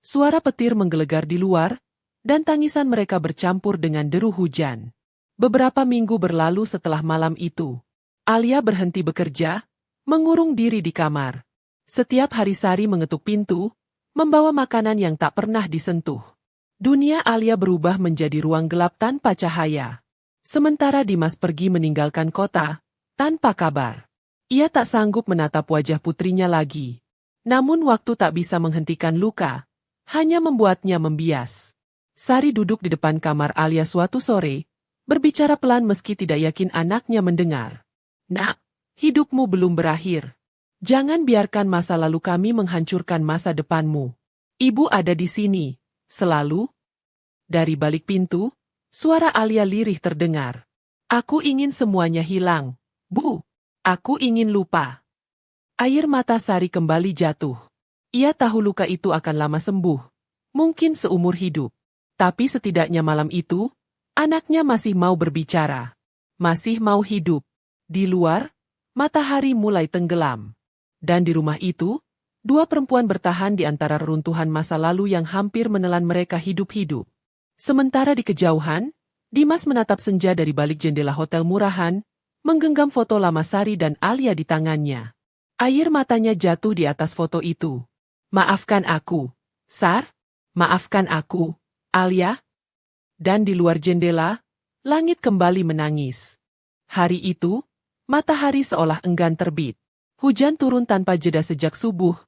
Suara petir menggelegar di luar, dan tangisan mereka bercampur dengan deru hujan. Beberapa minggu berlalu setelah malam itu. Alia berhenti bekerja, mengurung diri di kamar. Setiap hari Sari mengetuk pintu, membawa makanan yang tak pernah disentuh. Dunia Alia berubah menjadi ruang gelap tanpa cahaya. Sementara Dimas pergi meninggalkan kota, tanpa kabar. Ia tak sanggup menatap wajah putrinya lagi. Namun waktu tak bisa menghentikan luka, hanya membuatnya membias. Sari duduk di depan kamar Alia suatu sore, berbicara pelan meski tidak yakin anaknya mendengar. Nak, hidupmu belum berakhir. Jangan biarkan masa lalu kami menghancurkan masa depanmu. Ibu ada di sini, selalu. Dari balik pintu, suara Alia lirih terdengar. Aku ingin semuanya hilang, Bu. Aku ingin lupa. Air mata Sari kembali jatuh. Ia tahu luka itu akan lama sembuh, mungkin seumur hidup. Tapi setidaknya malam itu, anaknya masih mau berbicara. Masih mau hidup. Di luar, matahari mulai tenggelam. Dan di rumah itu, dua perempuan bertahan di antara reruntuhan masa lalu yang hampir menelan mereka hidup-hidup. Sementara di kejauhan, Dimas menatap senja dari balik jendela hotel murahan, menggenggam foto lama Sari dan Alia di tangannya. Air matanya jatuh di atas foto itu. Maafkan aku, Sar. Maafkan aku, Alia. Dan di luar jendela, langit kembali menangis. Hari itu, matahari seolah enggan terbit. Hujan turun tanpa jeda sejak subuh,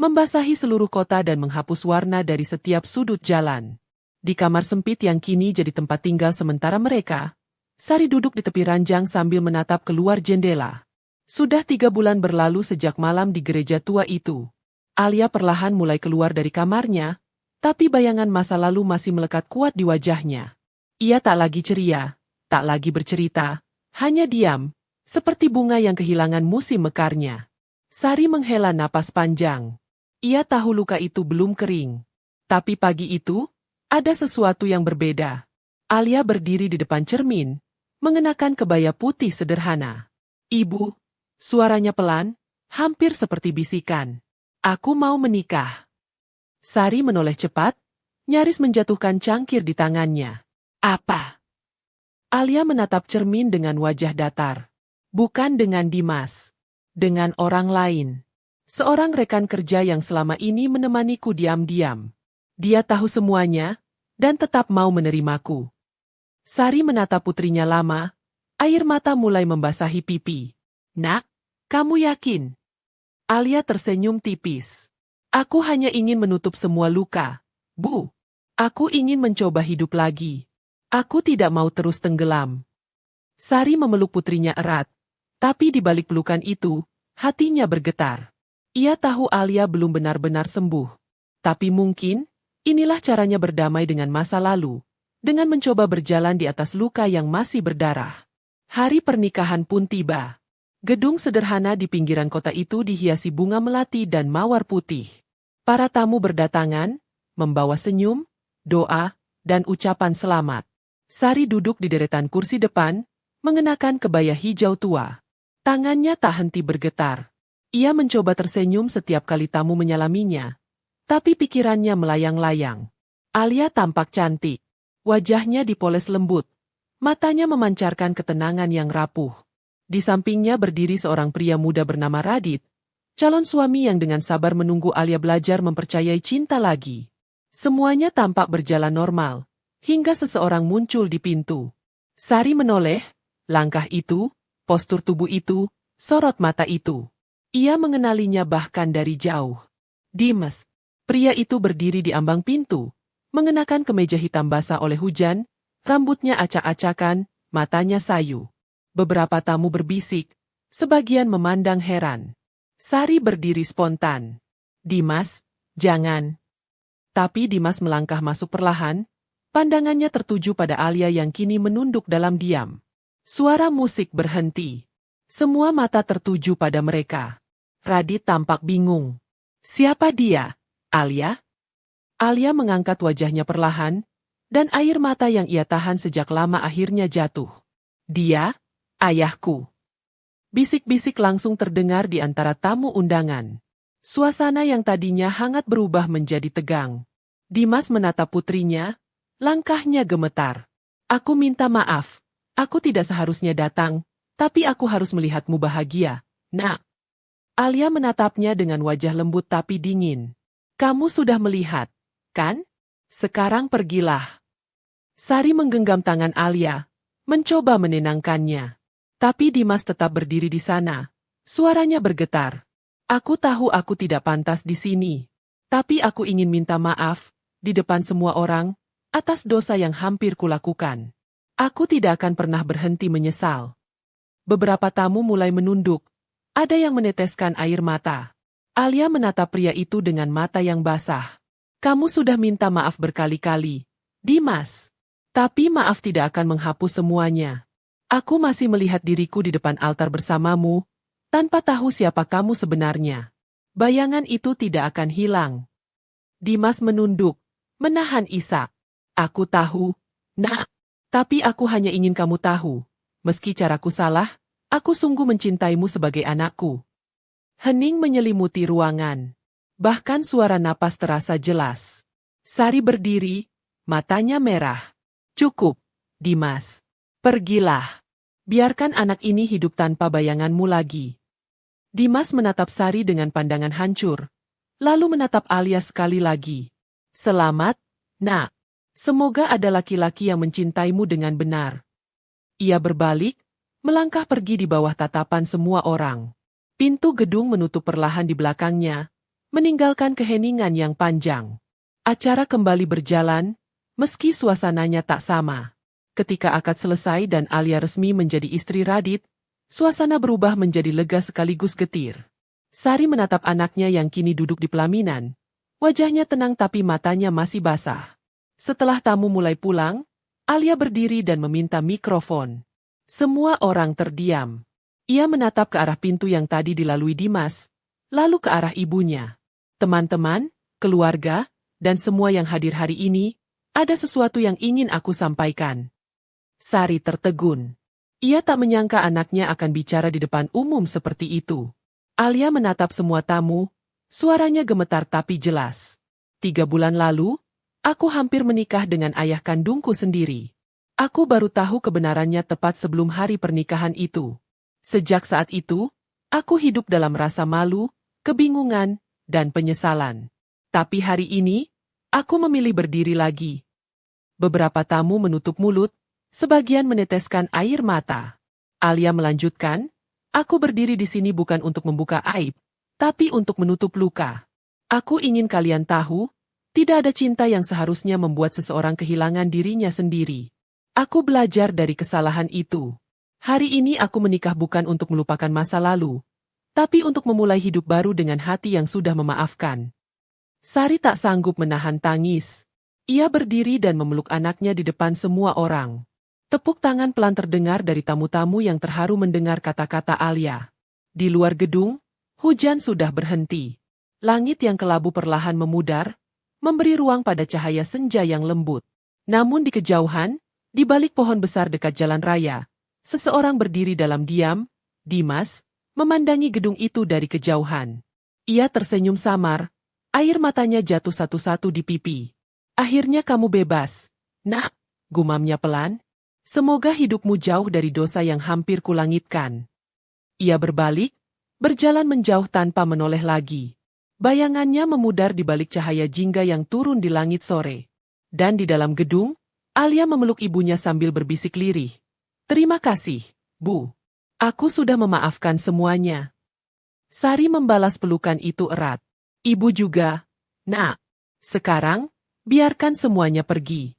membasahi seluruh kota dan menghapus warna dari setiap sudut jalan. Di kamar sempit yang kini jadi tempat tinggal sementara mereka, Sari duduk di tepi ranjang sambil menatap keluar jendela. Sudah 3 bulan berlalu sejak malam di gereja tua itu. Alia perlahan mulai keluar dari kamarnya, tapi bayangan masa lalu masih melekat kuat di wajahnya. Ia tak lagi ceria, tak lagi bercerita, hanya diam, seperti bunga yang kehilangan musim mekarnya. Sari menghela napas panjang. Ia tahu luka itu belum kering. Tapi pagi itu, ada sesuatu yang berbeda. Alia berdiri di depan cermin, mengenakan kebaya putih sederhana. Ibu, suaranya pelan, hampir seperti bisikan. Aku mau menikah. Sari menoleh cepat, nyaris menjatuhkan cangkir di tangannya. Apa? Alia menatap cermin dengan wajah datar. Bukan dengan Dimas. Dengan orang lain. Seorang rekan kerja yang selama ini menemaniku diam-diam. Dia tahu semuanya, dan tetap mau menerimaku. Sari menatap putrinya lama, air mata mulai membasahi pipi. Nak, kamu yakin? Alia tersenyum tipis. Aku hanya ingin menutup semua luka, Bu. Aku ingin mencoba hidup lagi. Aku tidak mau terus tenggelam. Sari memeluk putrinya erat, tapi di balik pelukan itu, hatinya bergetar. Ia tahu Alia belum benar-benar sembuh. Tapi mungkin, inilah caranya berdamai dengan masa lalu, dengan mencoba berjalan di atas luka yang masih berdarah. Hari pernikahan pun tiba. Gedung sederhana di pinggiran kota itu dihiasi bunga melati dan mawar putih. Para tamu berdatangan, membawa senyum, doa, dan ucapan selamat. Sari duduk di deretan kursi depan, mengenakan kebaya hijau tua. Tangannya tak henti bergetar. Ia mencoba tersenyum setiap kali tamu menyalaminya. Tapi pikirannya melayang-layang. Alia tampak cantik. Wajahnya dipoles lembut. Matanya memancarkan ketenangan yang rapuh. Di sampingnya berdiri seorang pria muda bernama Radit, calon suami yang dengan sabar menunggu Alia belajar mempercayai cinta lagi. Semuanya tampak berjalan normal, hingga seseorang muncul di pintu. Sari menoleh, langkah itu, postur tubuh itu, sorot mata itu. Ia mengenalinya bahkan dari jauh. Dimas, pria itu berdiri di ambang pintu, mengenakan kemeja hitam basah oleh hujan, rambutnya acak-acakan, matanya sayu. Beberapa tamu berbisik, sebagian memandang heran. Sari berdiri spontan. Dimas, jangan. Tapi Dimas melangkah masuk perlahan, pandangannya tertuju pada Alia yang kini menunduk dalam diam. Suara musik berhenti. Semua mata tertuju pada mereka. Radit tampak bingung. Siapa dia? Alia? Alia mengangkat wajahnya perlahan, dan air mata yang ia tahan sejak lama akhirnya jatuh. Dia, ayahku. Bisik-bisik langsung terdengar di antara tamu undangan. Suasana yang tadinya hangat berubah menjadi tegang. Dimas menatap putrinya, langkahnya gemetar. Aku minta maaf, aku tidak seharusnya datang, tapi aku harus melihatmu bahagia, Nak. Alia menatapnya dengan wajah lembut tapi dingin. Kamu sudah melihat, kan? Sekarang pergilah. Sari menggenggam tangan Alia, mencoba menenangkannya. Tapi Dimas tetap berdiri di sana. Suaranya bergetar. Aku tahu aku tidak pantas di sini. Tapi aku ingin minta maaf, di depan semua orang, atas dosa yang hampir kulakukan. Aku tidak akan pernah berhenti menyesal. Beberapa tamu mulai menunduk. Ada yang meneteskan air mata. Alia menatap pria itu dengan mata yang basah. Kamu sudah minta maaf berkali-kali, Dimas. Tapi maaf tidak akan menghapus semuanya. Aku masih melihat diriku di depan altar bersamamu, tanpa tahu siapa kamu sebenarnya. Bayangan itu tidak akan hilang. Dimas menunduk, menahan isak. Aku tahu, Nak. Tapi aku hanya ingin kamu tahu. Meski caraku salah, aku sungguh mencintaimu sebagai anakku. Hening menyelimuti ruangan. Bahkan suara napas terasa jelas. Sari berdiri, matanya merah. Cukup, Dimas. Pergilah. Biarkan anak ini hidup tanpa bayanganmu lagi. Dimas menatap Sari dengan pandangan hancur, lalu menatap Alia sekali lagi. Selamat, Nak. Semoga ada laki-laki yang mencintaimu dengan benar. Ia berbalik, melangkah pergi di bawah tatapan semua orang. Pintu gedung menutup perlahan di belakangnya, meninggalkan keheningan yang panjang. Acara kembali berjalan, meski suasananya tak sama. Ketika akad selesai dan Alia resmi menjadi istri Radit, suasana berubah menjadi lega sekaligus getir. Sari menatap anaknya yang kini duduk di pelaminan. Wajahnya tenang tapi matanya masih basah. Setelah tamu mulai pulang, Alia berdiri dan meminta mikrofon. Semua orang terdiam. Ia menatap ke arah pintu yang tadi dilalui Dimas, lalu ke arah ibunya. Teman-teman, keluarga, dan semua yang hadir hari ini, ada sesuatu yang ingin aku sampaikan. Sari tertegun. Ia tak menyangka anaknya akan bicara di depan umum seperti itu. Alia menatap semua tamu, suaranya gemetar tapi jelas. 3 bulan lalu, aku hampir menikah dengan ayah kandungku sendiri. Aku baru tahu kebenarannya tepat sebelum hari pernikahan itu. Sejak saat itu, aku hidup dalam rasa malu, kebingungan, dan penyesalan. Tapi hari ini, aku memilih berdiri lagi. Beberapa tamu menutup mulut, sebagian meneteskan air mata. Alia melanjutkan, aku berdiri di sini bukan untuk membuka aib, tapi untuk menutup luka. Aku ingin kalian tahu, tidak ada cinta yang seharusnya membuat seseorang kehilangan dirinya sendiri. Aku belajar dari kesalahan itu. Hari ini aku menikah bukan untuk melupakan masa lalu, tapi untuk memulai hidup baru dengan hati yang sudah memaafkan. Sari tak sanggup menahan tangis. Ia berdiri dan memeluk anaknya di depan semua orang. Tepuk tangan pelan terdengar dari tamu-tamu yang terharu mendengar kata-kata Alia. Di luar gedung, hujan sudah berhenti. Langit yang kelabu perlahan memudar, memberi ruang pada cahaya senja yang lembut. Namun di kejauhan, di balik pohon besar dekat jalan raya, seseorang berdiri dalam diam. Dimas memandangi gedung itu dari kejauhan. Ia tersenyum samar, air matanya jatuh satu-satu di pipi. Akhirnya kamu bebas, Nak, gumamnya pelan. Semoga hidupmu jauh dari dosa yang hampir kulangitkan. Ia berbalik, berjalan menjauh tanpa menoleh lagi. Bayangannya memudar di balik cahaya jingga yang turun di langit sore. Dan di dalam gedung, Alia memeluk ibunya sambil berbisik lirih. Terima kasih, Bu. Aku sudah memaafkan semuanya. Sari membalas pelukan itu erat. Ibu juga, Nak. Sekarang, biarkan semuanya pergi.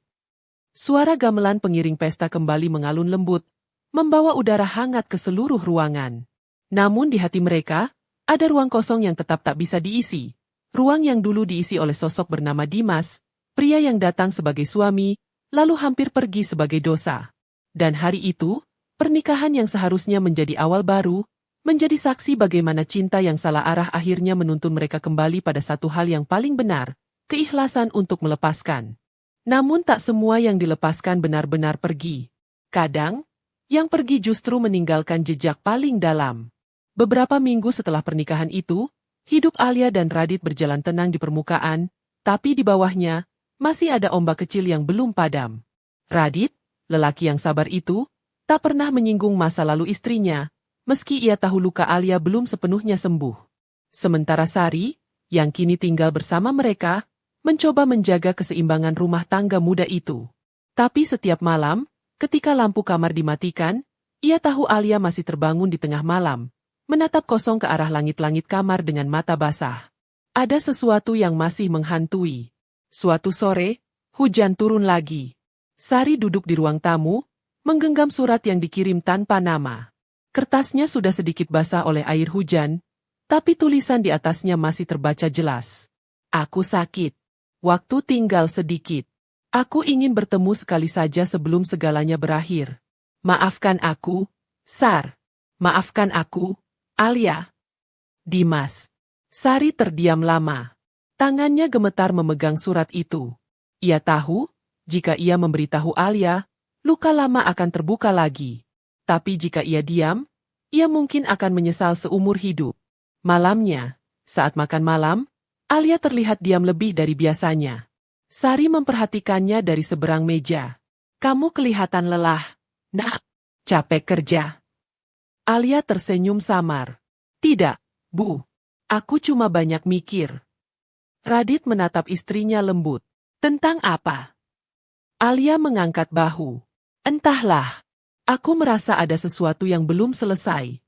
Suara gamelan pengiring pesta kembali mengalun lembut, membawa udara hangat ke seluruh ruangan. Namun di hati mereka, ada ruang kosong yang tetap tak bisa diisi. Ruang yang dulu diisi oleh sosok bernama Dimas, pria yang datang sebagai suami, lalu hampir pergi sebagai dosa. Dan hari itu, pernikahan yang seharusnya menjadi awal baru, menjadi saksi bagaimana cinta yang salah arah akhirnya menuntun mereka kembali pada satu hal yang paling benar, keikhlasan untuk melepaskan. Namun tak semua yang dilepaskan benar-benar pergi. Kadang, yang pergi justru meninggalkan jejak paling dalam. Beberapa minggu setelah pernikahan itu, hidup Alia dan Radit berjalan tenang di permukaan, tapi di bawahnya, masih ada ombak kecil yang belum padam. Radit, lelaki yang sabar itu, tak pernah menyinggung masa lalu istrinya, meski ia tahu luka Alia belum sepenuhnya sembuh. Sementara Sari, yang kini tinggal bersama mereka, mencoba menjaga keseimbangan rumah tangga muda itu. Tapi setiap malam, ketika lampu kamar dimatikan, ia tahu Alia masih terbangun di tengah malam, menatap kosong ke arah langit-langit kamar dengan mata basah. Ada sesuatu yang masih menghantui. Suatu sore, hujan turun lagi. Sari duduk di ruang tamu, menggenggam surat yang dikirim tanpa nama. Kertasnya sudah sedikit basah oleh air hujan, tapi tulisan di atasnya masih terbaca jelas. Aku sakit. Waktu tinggal sedikit. Aku ingin bertemu sekali saja sebelum segalanya berakhir. Maafkan aku, Sar. Maafkan aku, Alia. Dimas. Sari terdiam lama. Tangannya gemetar memegang surat itu. Ia tahu, jika ia memberitahu Alia, luka lama akan terbuka lagi. Tapi jika ia diam, ia mungkin akan menyesal seumur hidup. Malamnya, saat makan malam, Alia terlihat diam lebih dari biasanya. Sari memperhatikannya dari seberang meja. Kamu kelihatan lelah, Nak. Capek kerja. Alia tersenyum samar. Tidak, Bu. Aku cuma banyak mikir. Radit menatap istrinya lembut. Tentang apa? Alia mengangkat bahu. Entahlah. Aku merasa ada sesuatu yang belum selesai.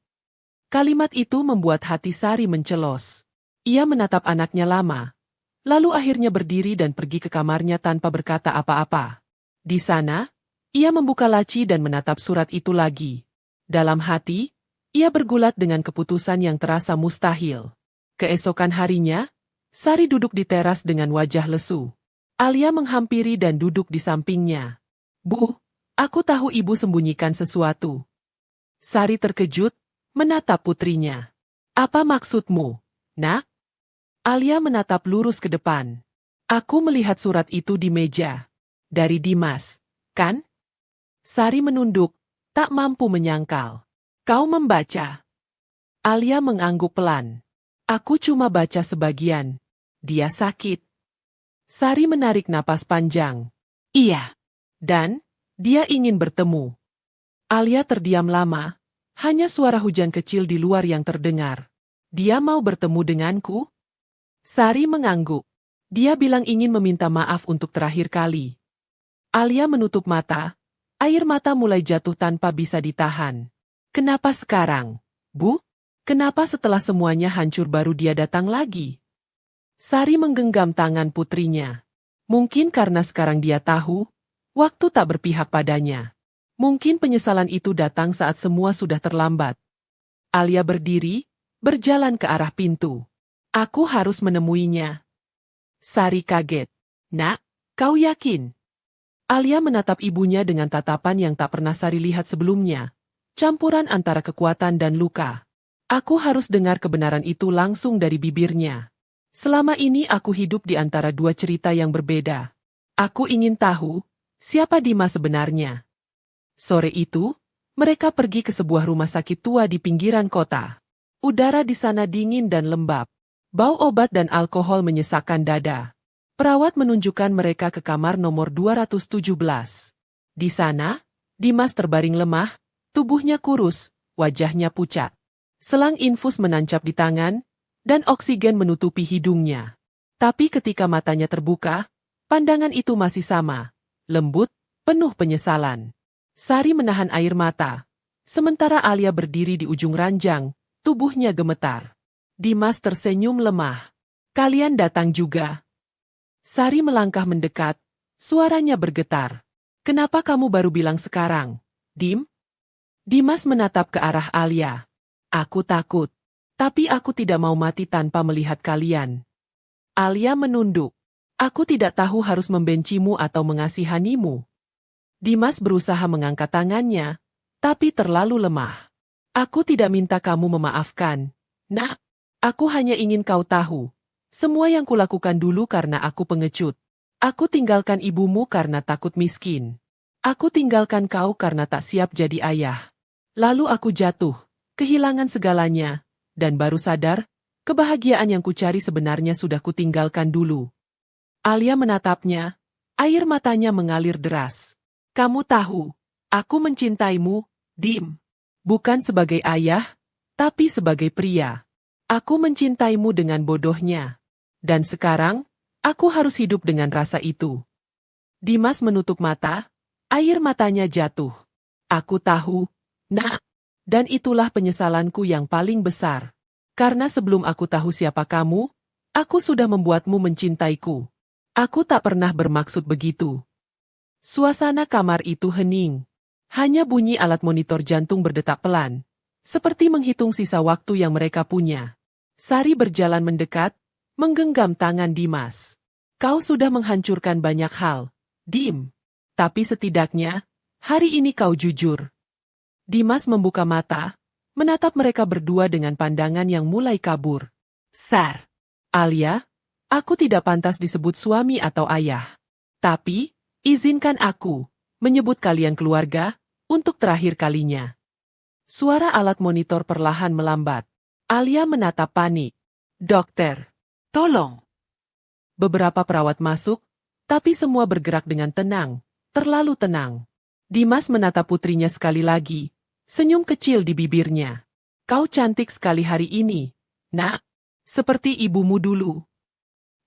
Kalimat itu membuat hati Sari mencelos. Ia menatap anaknya lama. Lalu akhirnya berdiri dan pergi ke kamarnya tanpa berkata apa-apa. Di sana, ia membuka laci dan menatap surat itu lagi. Dalam hati, ia bergulat dengan keputusan yang terasa mustahil. Keesokan harinya, Sari duduk di teras dengan wajah lesu. Alia menghampiri dan duduk di sampingnya. Bu, aku tahu ibu sembunyikan sesuatu. Sari terkejut, menatap putrinya. Apa maksudmu, Nak? Alia menatap lurus ke depan. Aku melihat surat itu di meja. Dari Dimas, kan? Sari menunduk, tak mampu menyangkal. Kau membaca? Alia mengangguk pelan. Aku cuma baca sebagian. Dia sakit. Sari menarik napas panjang. Iya. Dan, dia ingin bertemu. Alia terdiam lama, hanya suara hujan kecil di luar yang terdengar. Dia mau bertemu denganku? Sari mengangguk. Dia bilang ingin meminta maaf untuk terakhir kali. Alia menutup mata. Air mata mulai jatuh tanpa bisa ditahan. Kenapa sekarang, Bu? Kenapa setelah semuanya hancur baru dia datang lagi? Sari menggenggam tangan putrinya. Mungkin karena sekarang dia tahu, waktu tak berpihak padanya. Mungkin penyesalan itu datang saat semua sudah terlambat. Alia berdiri, berjalan ke arah pintu. Aku harus menemuinya. Sari kaget. Nak, kau yakin? Alia menatap ibunya dengan tatapan yang tak pernah Sari lihat sebelumnya. Campuran antara kekuatan dan luka. Aku harus dengar kebenaran itu langsung dari bibirnya. Selama ini aku hidup di antara dua cerita yang berbeda. Aku ingin tahu, siapa Dimas sebenarnya. Sore itu, mereka pergi ke sebuah rumah sakit tua di pinggiran kota. Udara di sana dingin dan lembab. Bau obat dan alkohol menyesakkan dada. Perawat menunjukkan mereka ke kamar nomor 217. Di sana, Dimas terbaring lemah, tubuhnya kurus, wajahnya pucat. Selang infus menancap di tangan, dan oksigen menutupi hidungnya. Tapi ketika matanya terbuka, pandangan itu masih sama, lembut, penuh penyesalan. Sari menahan air mata. Sementara Alia berdiri di ujung ranjang, tubuhnya gemetar. Dimas tersenyum lemah. Kalian datang juga. Sari melangkah mendekat, suaranya bergetar. Kenapa kamu baru bilang sekarang, Dim? Dimas menatap ke arah Alia. Aku takut. Tapi aku tidak mau mati tanpa melihat kalian. Alia menunduk. Aku tidak tahu harus membencimu atau mengasihanimu. Dimas berusaha mengangkat tangannya, tapi terlalu lemah. Aku tidak minta kamu memaafkan. Nak, aku hanya ingin kau tahu. Semua yang kulakukan dulu karena aku pengecut. Aku tinggalkan ibumu karena takut miskin. Aku tinggalkan kau karena tak siap jadi ayah. Lalu aku jatuh, kehilangan segalanya, dan baru sadar, kebahagiaan yang kucari sebenarnya sudah kutinggalkan dulu. Alia menatapnya, air matanya mengalir deras. Kamu tahu, aku mencintaimu, Dim. Bukan sebagai ayah, tapi sebagai pria. Aku mencintaimu dengan bodohnya. Dan sekarang, aku harus hidup dengan rasa itu. Dimas menutup mata, air matanya jatuh. Aku tahu, Nak. Dan itulah penyesalanku yang paling besar. Karena sebelum aku tahu siapa kamu, aku sudah membuatmu mencintaiku. Aku tak pernah bermaksud begitu. Suasana kamar itu hening. Hanya bunyi alat monitor jantung berdetak pelan. Seperti menghitung sisa waktu yang mereka punya. Sari berjalan mendekat, menggenggam tangan Dimas. Kau sudah menghancurkan banyak hal, Dim. Tapi setidaknya, hari ini kau jujur. Dimas membuka mata, menatap mereka berdua dengan pandangan yang mulai kabur. Sar. Alia, aku tidak pantas disebut suami atau ayah. Tapi, izinkan aku menyebut kalian keluarga untuk terakhir kalinya. Suara alat monitor perlahan melambat. Alia menatap panik. Dokter, tolong. Beberapa perawat masuk, tapi semua bergerak dengan tenang, terlalu tenang. Dimas menatap putrinya sekali lagi, senyum kecil di bibirnya. Kau cantik sekali hari ini, Nak. Seperti ibumu dulu.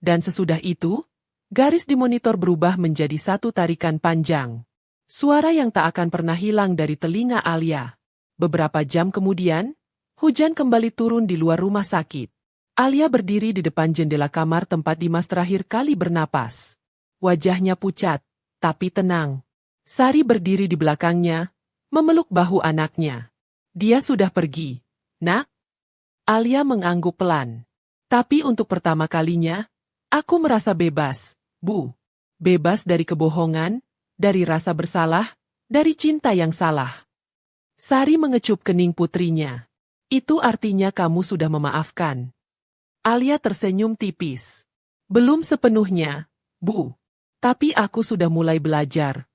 Dan sesudah itu, garis di monitor berubah menjadi satu tarikan panjang. Suara yang tak akan pernah hilang dari telinga Alia. Beberapa jam kemudian, hujan kembali turun di luar rumah sakit. Alia berdiri di depan jendela kamar tempat Dimas terakhir kali bernapas. Wajahnya pucat, tapi tenang. Sari berdiri di belakangnya, memeluk bahu anaknya. Dia sudah pergi, Nak. Alia mengangguk pelan. Tapi untuk pertama kalinya, aku merasa bebas, Bu. Bebas dari kebohongan, dari rasa bersalah, dari cinta yang salah. Sari mengecup kening putrinya. Itu artinya kamu sudah memaafkan. Alia tersenyum tipis. Belum sepenuhnya, Bu. Tapi aku sudah mulai belajar.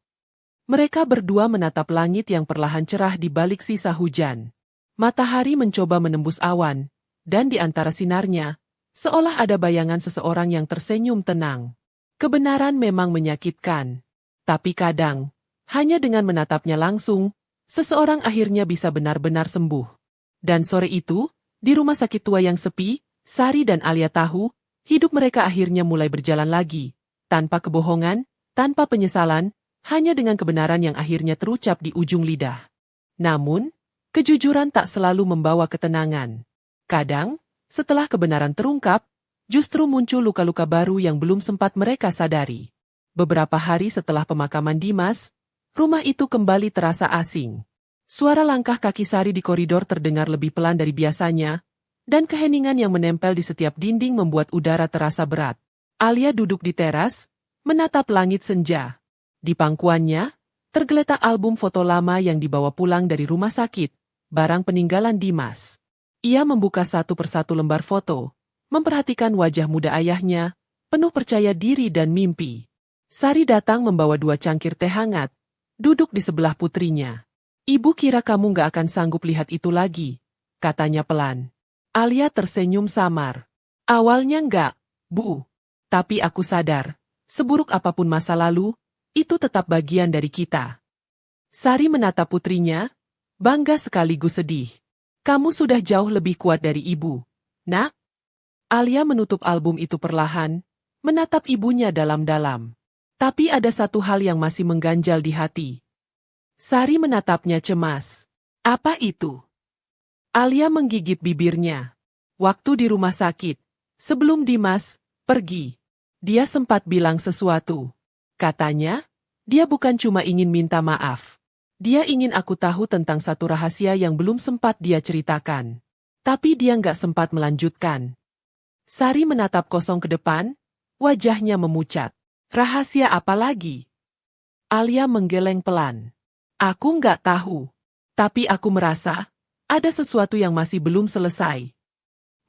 Mereka berdua menatap langit yang perlahan cerah di balik sisa hujan. Matahari mencoba menembus awan, dan di antara sinarnya, seolah ada bayangan seseorang yang tersenyum tenang. Kebenaran memang menyakitkan. Tapi kadang, hanya dengan menatapnya langsung, seseorang akhirnya bisa benar-benar sembuh. Dan sore itu, di rumah sakit tua yang sepi, Sari dan Alia tahu, hidup mereka akhirnya mulai berjalan lagi. Tanpa kebohongan, tanpa penyesalan, hanya dengan kebenaran yang akhirnya terucap di ujung lidah. Namun, kejujuran tak selalu membawa ketenangan. Kadang, setelah kebenaran terungkap, justru muncul luka-luka baru yang belum sempat mereka sadari. Beberapa hari setelah pemakaman Dimas, rumah itu kembali terasa asing. Suara langkah kaki Sari di koridor terdengar lebih pelan dari biasanya, dan keheningan yang menempel di setiap dinding membuat udara terasa berat. Alia duduk di teras, menatap langit senja. Di pangkuannya, tergeletak album foto lama yang dibawa pulang dari rumah sakit, barang peninggalan Dimas. Ia membuka satu persatu lembar foto, memperhatikan wajah muda ayahnya, penuh percaya diri dan mimpi. Sari datang membawa 2 cangkir teh hangat, duduk di sebelah putrinya. Ibu kira kamu gak akan sanggup lihat itu lagi, katanya pelan. Alia tersenyum samar. Awalnya enggak, Bu. Tapi aku sadar, seburuk apapun masa lalu, itu tetap bagian dari kita. Sari menatap putrinya, bangga sekaligus sedih. Kamu sudah jauh lebih kuat dari ibu, Nak. Alia menutup album itu perlahan, menatap ibunya dalam-dalam. Tapi ada satu hal yang masih mengganjal di hati. Sari menatapnya cemas. Apa itu? Alia menggigit bibirnya. Waktu di rumah sakit, sebelum Dimas pergi, dia sempat bilang sesuatu. Katanya, dia bukan cuma ingin minta maaf. Dia ingin aku tahu tentang satu rahasia yang belum sempat dia ceritakan. Tapi dia nggak sempat melanjutkan. Sari menatap kosong ke depan, wajahnya memucat. Rahasia apa lagi? Alia menggeleng pelan. Aku nggak tahu. Tapi aku merasa, ada sesuatu yang masih belum selesai.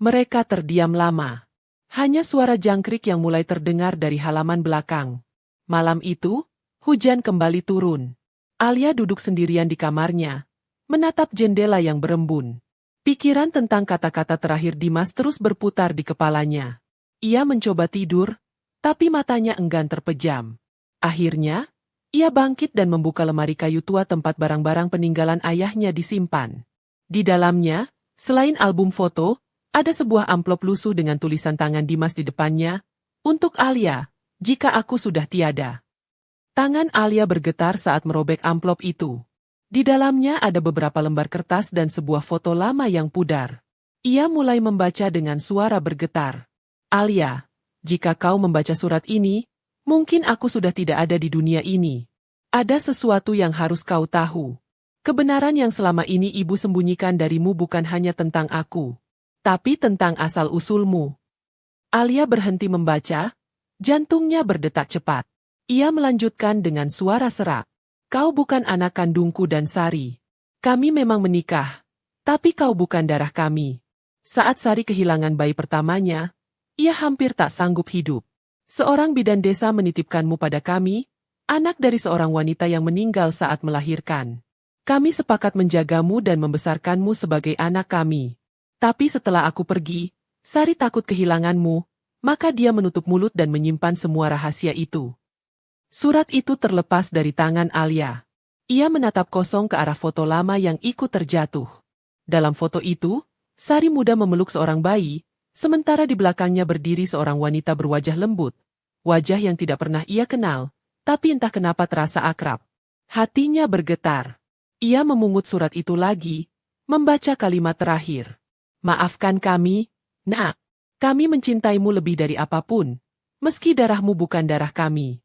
Mereka terdiam lama. Hanya suara jangkrik yang mulai terdengar dari halaman belakang. Malam itu, hujan kembali turun. Alia duduk sendirian di kamarnya, menatap jendela yang berembun. Pikiran tentang kata-kata terakhir Dimas terus berputar di kepalanya. Ia mencoba tidur, tapi matanya enggan terpejam. Akhirnya, ia bangkit dan membuka lemari kayu tua tempat barang-barang peninggalan ayahnya disimpan. Di dalamnya, selain album foto, ada sebuah amplop lusuh dengan tulisan tangan Dimas di depannya, "Untuk Alia, jika aku sudah tiada." Tangan Alia bergetar saat merobek amplop itu. Di dalamnya ada beberapa lembar kertas dan sebuah foto lama yang pudar. Ia mulai membaca dengan suara bergetar. "Alia, jika kau membaca surat ini, mungkin aku sudah tidak ada di dunia ini. Ada sesuatu yang harus kau tahu. Kebenaran yang selama ini ibu sembunyikan darimu bukan hanya tentang aku, tapi tentang asal-usulmu." Alia berhenti membaca, jantungnya berdetak cepat. Ia melanjutkan dengan suara serak. "Kau bukan anak kandungku dan Sari. Kami memang menikah, tapi kau bukan darah kami." Saat Sari kehilangan bayi pertamanya, ia hampir tak sanggup hidup. "Seorang bidan desa menitipkanmu pada kami, anak dari seorang wanita yang meninggal saat melahirkan. Kami sepakat menjagamu dan membesarkanmu sebagai anak kami. Tapi setelah aku pergi, Sari takut kehilanganmu, maka dia menutup mulut dan menyimpan semua rahasia itu." Surat itu terlepas dari tangan Alia. Ia menatap kosong ke arah foto lama yang ikut terjatuh. Dalam foto itu, Sari muda memeluk seorang bayi, sementara di belakangnya berdiri seorang wanita berwajah lembut. Wajah yang tidak pernah ia kenal, tapi entah kenapa terasa akrab. Hatinya bergetar. Ia memungut surat itu lagi, membaca kalimat terakhir. "Maafkan kami, Nak. Kami mencintaimu lebih dari apapun, meski darahmu bukan darah kami."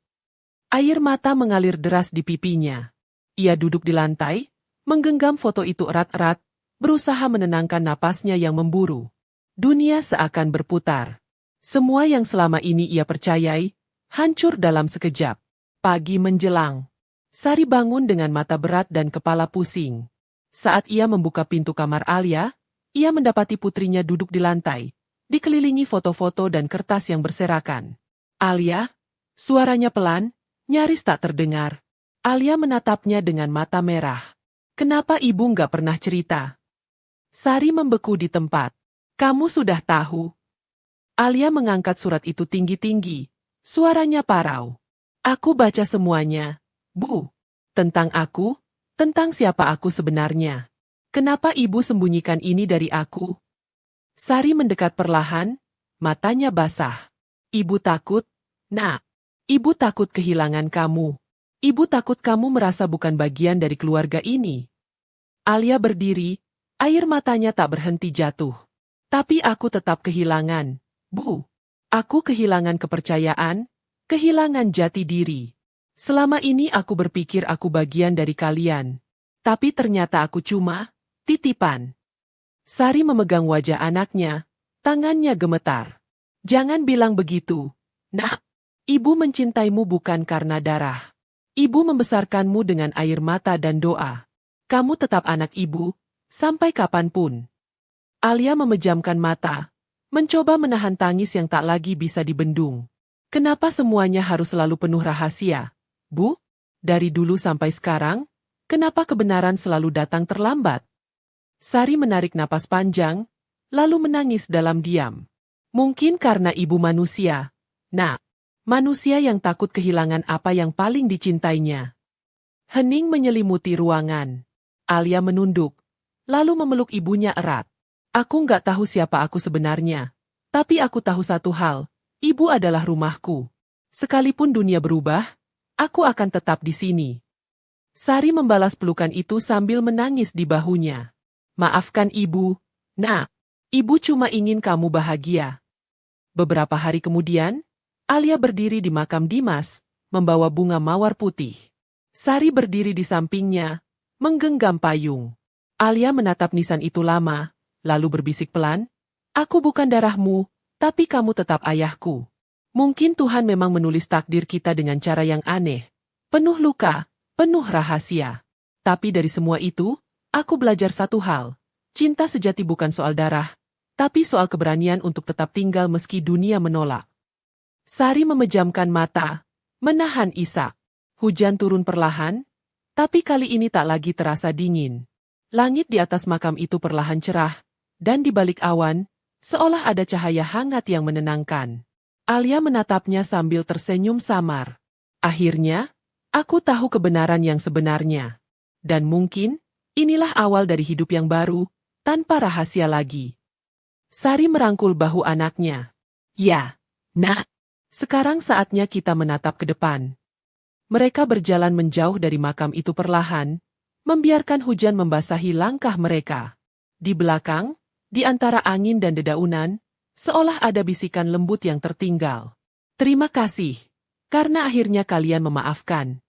Air mata mengalir deras di pipinya. Ia duduk di lantai, menggenggam foto itu erat-erat, berusaha menenangkan napasnya yang memburu. Dunia seakan berputar. Semua yang selama ini ia percayai, hancur dalam sekejap. Pagi menjelang. Sari bangun dengan mata berat dan kepala pusing. Saat ia membuka pintu kamar Alia, ia mendapati putrinya duduk di lantai, dikelilingi foto-foto dan kertas yang berserakan. "Alia?" Suaranya pelan, nyaris tak terdengar. Alia menatapnya dengan mata merah. "Kenapa ibu nggak pernah cerita?" Sari membeku di tempat. "Kamu sudah tahu." Alia mengangkat surat itu tinggi-tinggi. Suaranya parau. "Aku baca semuanya, Bu. Tentang aku, tentang siapa aku sebenarnya. Kenapa ibu sembunyikan ini dari aku?" Sari mendekat perlahan, matanya basah. "Ibu takut, Nak. Ibu takut kehilangan kamu. Ibu takut kamu merasa bukan bagian dari keluarga ini." Alia berdiri, air matanya tak berhenti jatuh. "Tapi aku tetap kehilangan, Bu. Aku kehilangan kepercayaan, kehilangan jati diri. Selama ini aku berpikir aku bagian dari kalian. Tapi ternyata aku cuma titipan." Sari memegang wajah anaknya, tangannya gemetar. "Jangan bilang begitu, Nak. Ibu mencintaimu bukan karena darah. Ibu membesarkanmu dengan air mata dan doa. Kamu tetap anak ibu, sampai kapanpun." Alia memejamkan mata, mencoba menahan tangis yang tak lagi bisa dibendung. "Kenapa semuanya harus selalu penuh rahasia, Bu? Dari dulu sampai sekarang, kenapa kebenaran selalu datang terlambat?" Sari menarik napas panjang, lalu menangis dalam diam. "Mungkin karena ibu manusia, Nak. Manusia yang takut kehilangan apa yang paling dicintainya." Hening menyelimuti ruangan. Alia menunduk, lalu memeluk ibunya erat. "Aku nggak tahu siapa aku sebenarnya. Tapi aku tahu satu hal, ibu adalah rumahku. Sekalipun dunia berubah, aku akan tetap di sini." Sari membalas pelukan itu sambil menangis di bahunya. "Maafkan ibu, Nak. Ibu cuma ingin kamu bahagia." Beberapa hari kemudian, Alia berdiri di makam Dimas, membawa bunga mawar putih. Sari berdiri di sampingnya, menggenggam payung. Alia menatap nisan itu lama, lalu berbisik pelan, "Aku bukan darahmu, tapi kamu tetap ayahku. Mungkin Tuhan memang menulis takdir kita dengan cara yang aneh, penuh luka, penuh rahasia. Tapi dari semua itu, aku belajar satu hal, Cinta sejati bukan soal darah, tapi soal keberanian untuk tetap tinggal meski dunia menolak. Sari memejamkan mata, menahan isak. Hujan turun perlahan, tapi kali ini tak lagi terasa dingin. Langit di atas makam itu perlahan cerah, dan di balik awan, seolah ada cahaya hangat yang menenangkan. Alia menatapnya sambil tersenyum samar. Akhirnya, aku tahu kebenaran yang sebenarnya. Dan mungkin, inilah awal dari hidup yang baru, tanpa rahasia lagi. Sari merangkul bahu anaknya. Ya, nak. Sekarang saatnya kita menatap ke depan. Mereka berjalan menjauh dari makam itu perlahan, membiarkan hujan membasahi langkah mereka. Di belakang, di antara angin dan dedaunan, seolah ada bisikan lembut yang tertinggal. Terima kasih, karena akhirnya kalian memaafkan.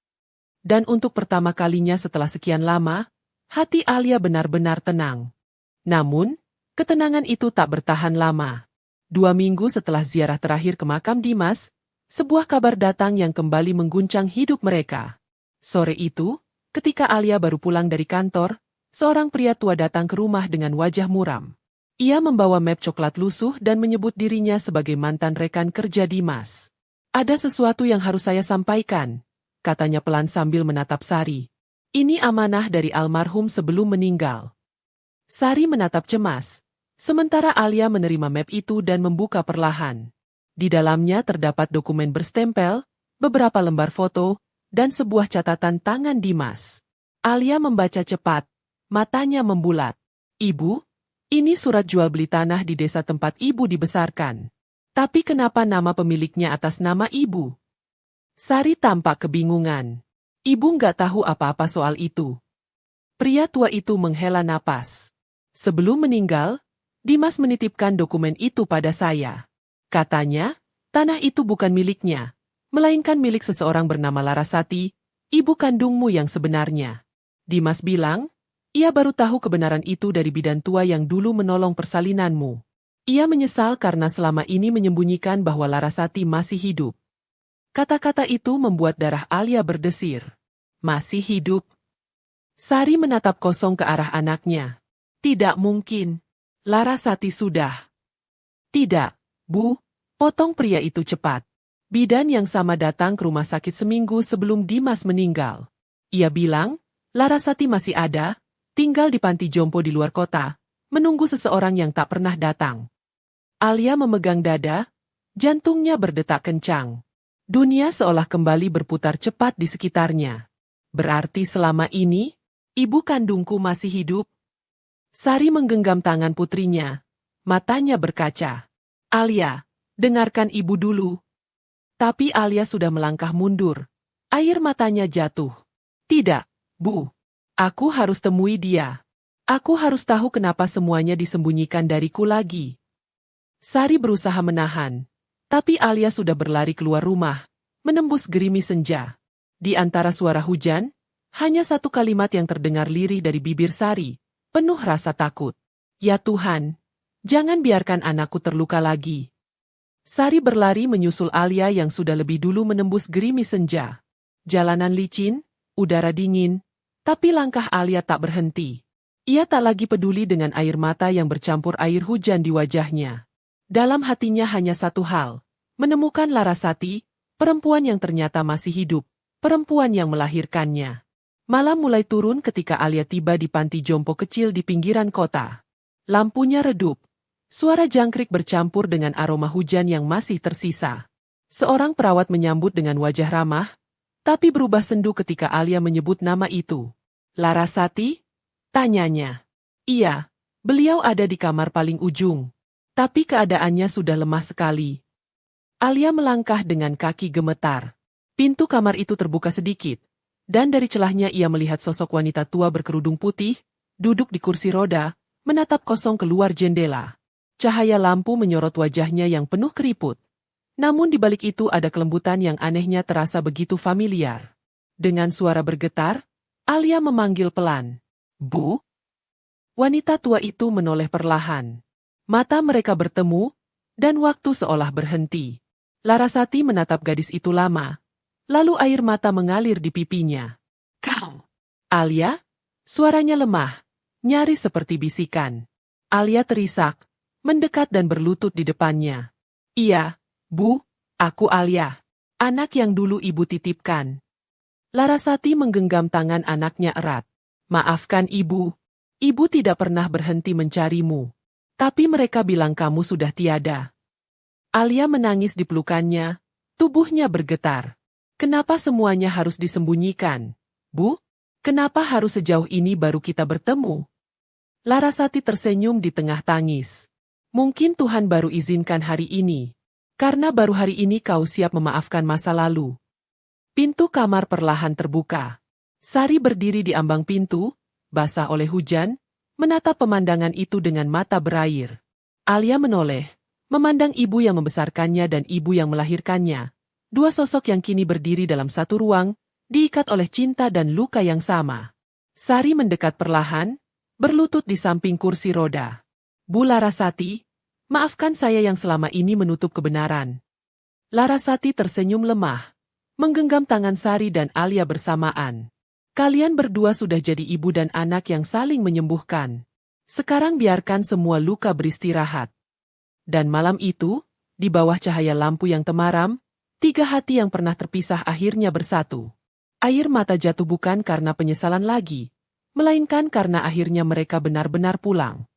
Dan untuk pertama kalinya setelah sekian lama, hati Alia benar-benar tenang. Namun, ketenangan itu tak bertahan lama. 2 minggu setelah ziarah terakhir ke makam Dimas, sebuah kabar datang yang kembali mengguncang hidup mereka. Sore itu, ketika Alia baru pulang dari kantor, seorang pria tua datang ke rumah dengan wajah muram. Ia membawa map coklat lusuh dan menyebut dirinya sebagai mantan rekan kerja Dimas. Ada sesuatu yang harus saya sampaikan, katanya pelan sambil menatap Sari. Ini amanah dari almarhum sebelum meninggal. Sari menatap cemas, sementara Alia menerima map itu dan membuka perlahan. Di dalamnya terdapat dokumen berstempel, beberapa lembar foto, dan sebuah catatan tangan Dimas. Alia membaca cepat, matanya membulat. Ibu, ini surat jual beli tanah di desa tempat ibu dibesarkan. Tapi kenapa nama pemiliknya atas nama ibu? Sari tampak kebingungan. Ibu nggak tahu apa-apa soal itu. Pria tua itu menghela napas. Sebelum meninggal, Dimas menitipkan dokumen itu pada saya. Katanya, tanah itu bukan miliknya, melainkan milik seseorang bernama Larasati, ibu kandungmu yang sebenarnya. Dimas bilang, ia baru tahu kebenaran itu dari bidan tua yang dulu menolong persalinanmu. Ia menyesal karena selama ini menyembunyikan bahwa Larasati masih hidup. Kata-kata itu membuat darah Alia berdesir. Masih hidup? Sari menatap kosong ke arah anaknya. Tidak mungkin. Larasati sudah. Tidak, Bu, potong pria itu cepat. Bidan yang sama datang ke rumah sakit seminggu sebelum Dimas meninggal. Ia bilang, Larasati masih ada, tinggal di panti jompo di luar kota, menunggu seseorang yang tak pernah datang. Alia memegang dada, jantungnya berdetak kencang. Dunia seolah kembali berputar cepat di sekitarnya. Berarti selama ini, ibu kandungku masih hidup? Sari menggenggam tangan putrinya, matanya berkaca. Alia, dengarkan ibu dulu. Tapi Alia sudah melangkah mundur. Air matanya jatuh. Tidak, Bu. Aku harus temui dia. Aku harus tahu kenapa semuanya disembunyikan dariku lagi. Sari berusaha menahan. Tapi Alia sudah berlari keluar rumah, menembus gerimis senja. Di antara suara hujan, hanya satu kalimat yang terdengar lirih dari bibir Sari, penuh rasa takut. Ya Tuhan, jangan biarkan anakku terluka lagi. Sari berlari menyusul Alia yang sudah lebih dulu menembus gerimis senja. Jalanan licin, udara dingin, tapi langkah Alia tak berhenti. Ia tak lagi peduli dengan air mata yang bercampur air hujan di wajahnya. Dalam hatinya hanya satu hal, menemukan Larasati, perempuan yang ternyata masih hidup, perempuan yang melahirkannya. Malam mulai turun ketika Alia tiba di panti jompo kecil di pinggiran kota. Lampunya redup. Suara jangkrik bercampur dengan aroma hujan yang masih tersisa. Seorang perawat menyambut dengan wajah ramah, tapi berubah sendu ketika Alia menyebut nama itu. Larasati? Tanyanya. Iya, beliau ada di kamar paling ujung. Tapi keadaannya sudah lemah sekali. Alia melangkah dengan kaki gemetar. Pintu kamar itu terbuka sedikit. Dan dari celahnya ia melihat sosok wanita tua berkerudung putih, duduk di kursi roda, menatap kosong keluar jendela. Cahaya lampu menyorot wajahnya yang penuh keriput. Namun di balik itu ada kelembutan yang anehnya terasa begitu familiar. Dengan suara bergetar, Alia memanggil pelan. Bu? Wanita tua itu menoleh perlahan. Mata mereka bertemu, dan waktu seolah berhenti. Larasati menatap gadis itu lama. Lalu air mata mengalir di pipinya. Kau! Alia? Suaranya lemah, nyaris seperti bisikan. Alia terisak, mendekat dan berlutut di depannya. Iya, Bu, aku Alia. Anak yang dulu ibu titipkan. Larasati menggenggam tangan anaknya erat. Maafkan ibu. Ibu tidak pernah berhenti mencarimu. Tapi mereka bilang kamu sudah tiada. Alia menangis di pelukannya, tubuhnya bergetar. Kenapa semuanya harus disembunyikan? Bu, kenapa harus sejauh ini baru kita bertemu? Larasati tersenyum di tengah tangis. Mungkin Tuhan baru izinkan hari ini. Karena baru hari ini kau siap memaafkan masa lalu. Pintu kamar perlahan terbuka. Sari berdiri di ambang pintu, basah oleh hujan, menatap pemandangan itu dengan mata berair. Alia menoleh, memandang ibu yang membesarkannya dan ibu yang melahirkannya. Dua sosok yang kini berdiri dalam satu ruang, diikat oleh cinta dan luka yang sama. Sari mendekat perlahan, berlutut di samping kursi roda. Bu Larasati, maafkan saya yang selama ini menutup kebenaran. Larasati tersenyum lemah, menggenggam tangan Sari dan Alia bersamaan. Kalian berdua sudah jadi ibu dan anak yang saling menyembuhkan. Sekarang biarkan semua luka beristirahat. Dan malam itu, di bawah cahaya lampu yang temaram, tiga hati yang pernah terpisah akhirnya bersatu. Air mata jatuh bukan karena penyesalan lagi, melainkan karena akhirnya mereka benar-benar pulang.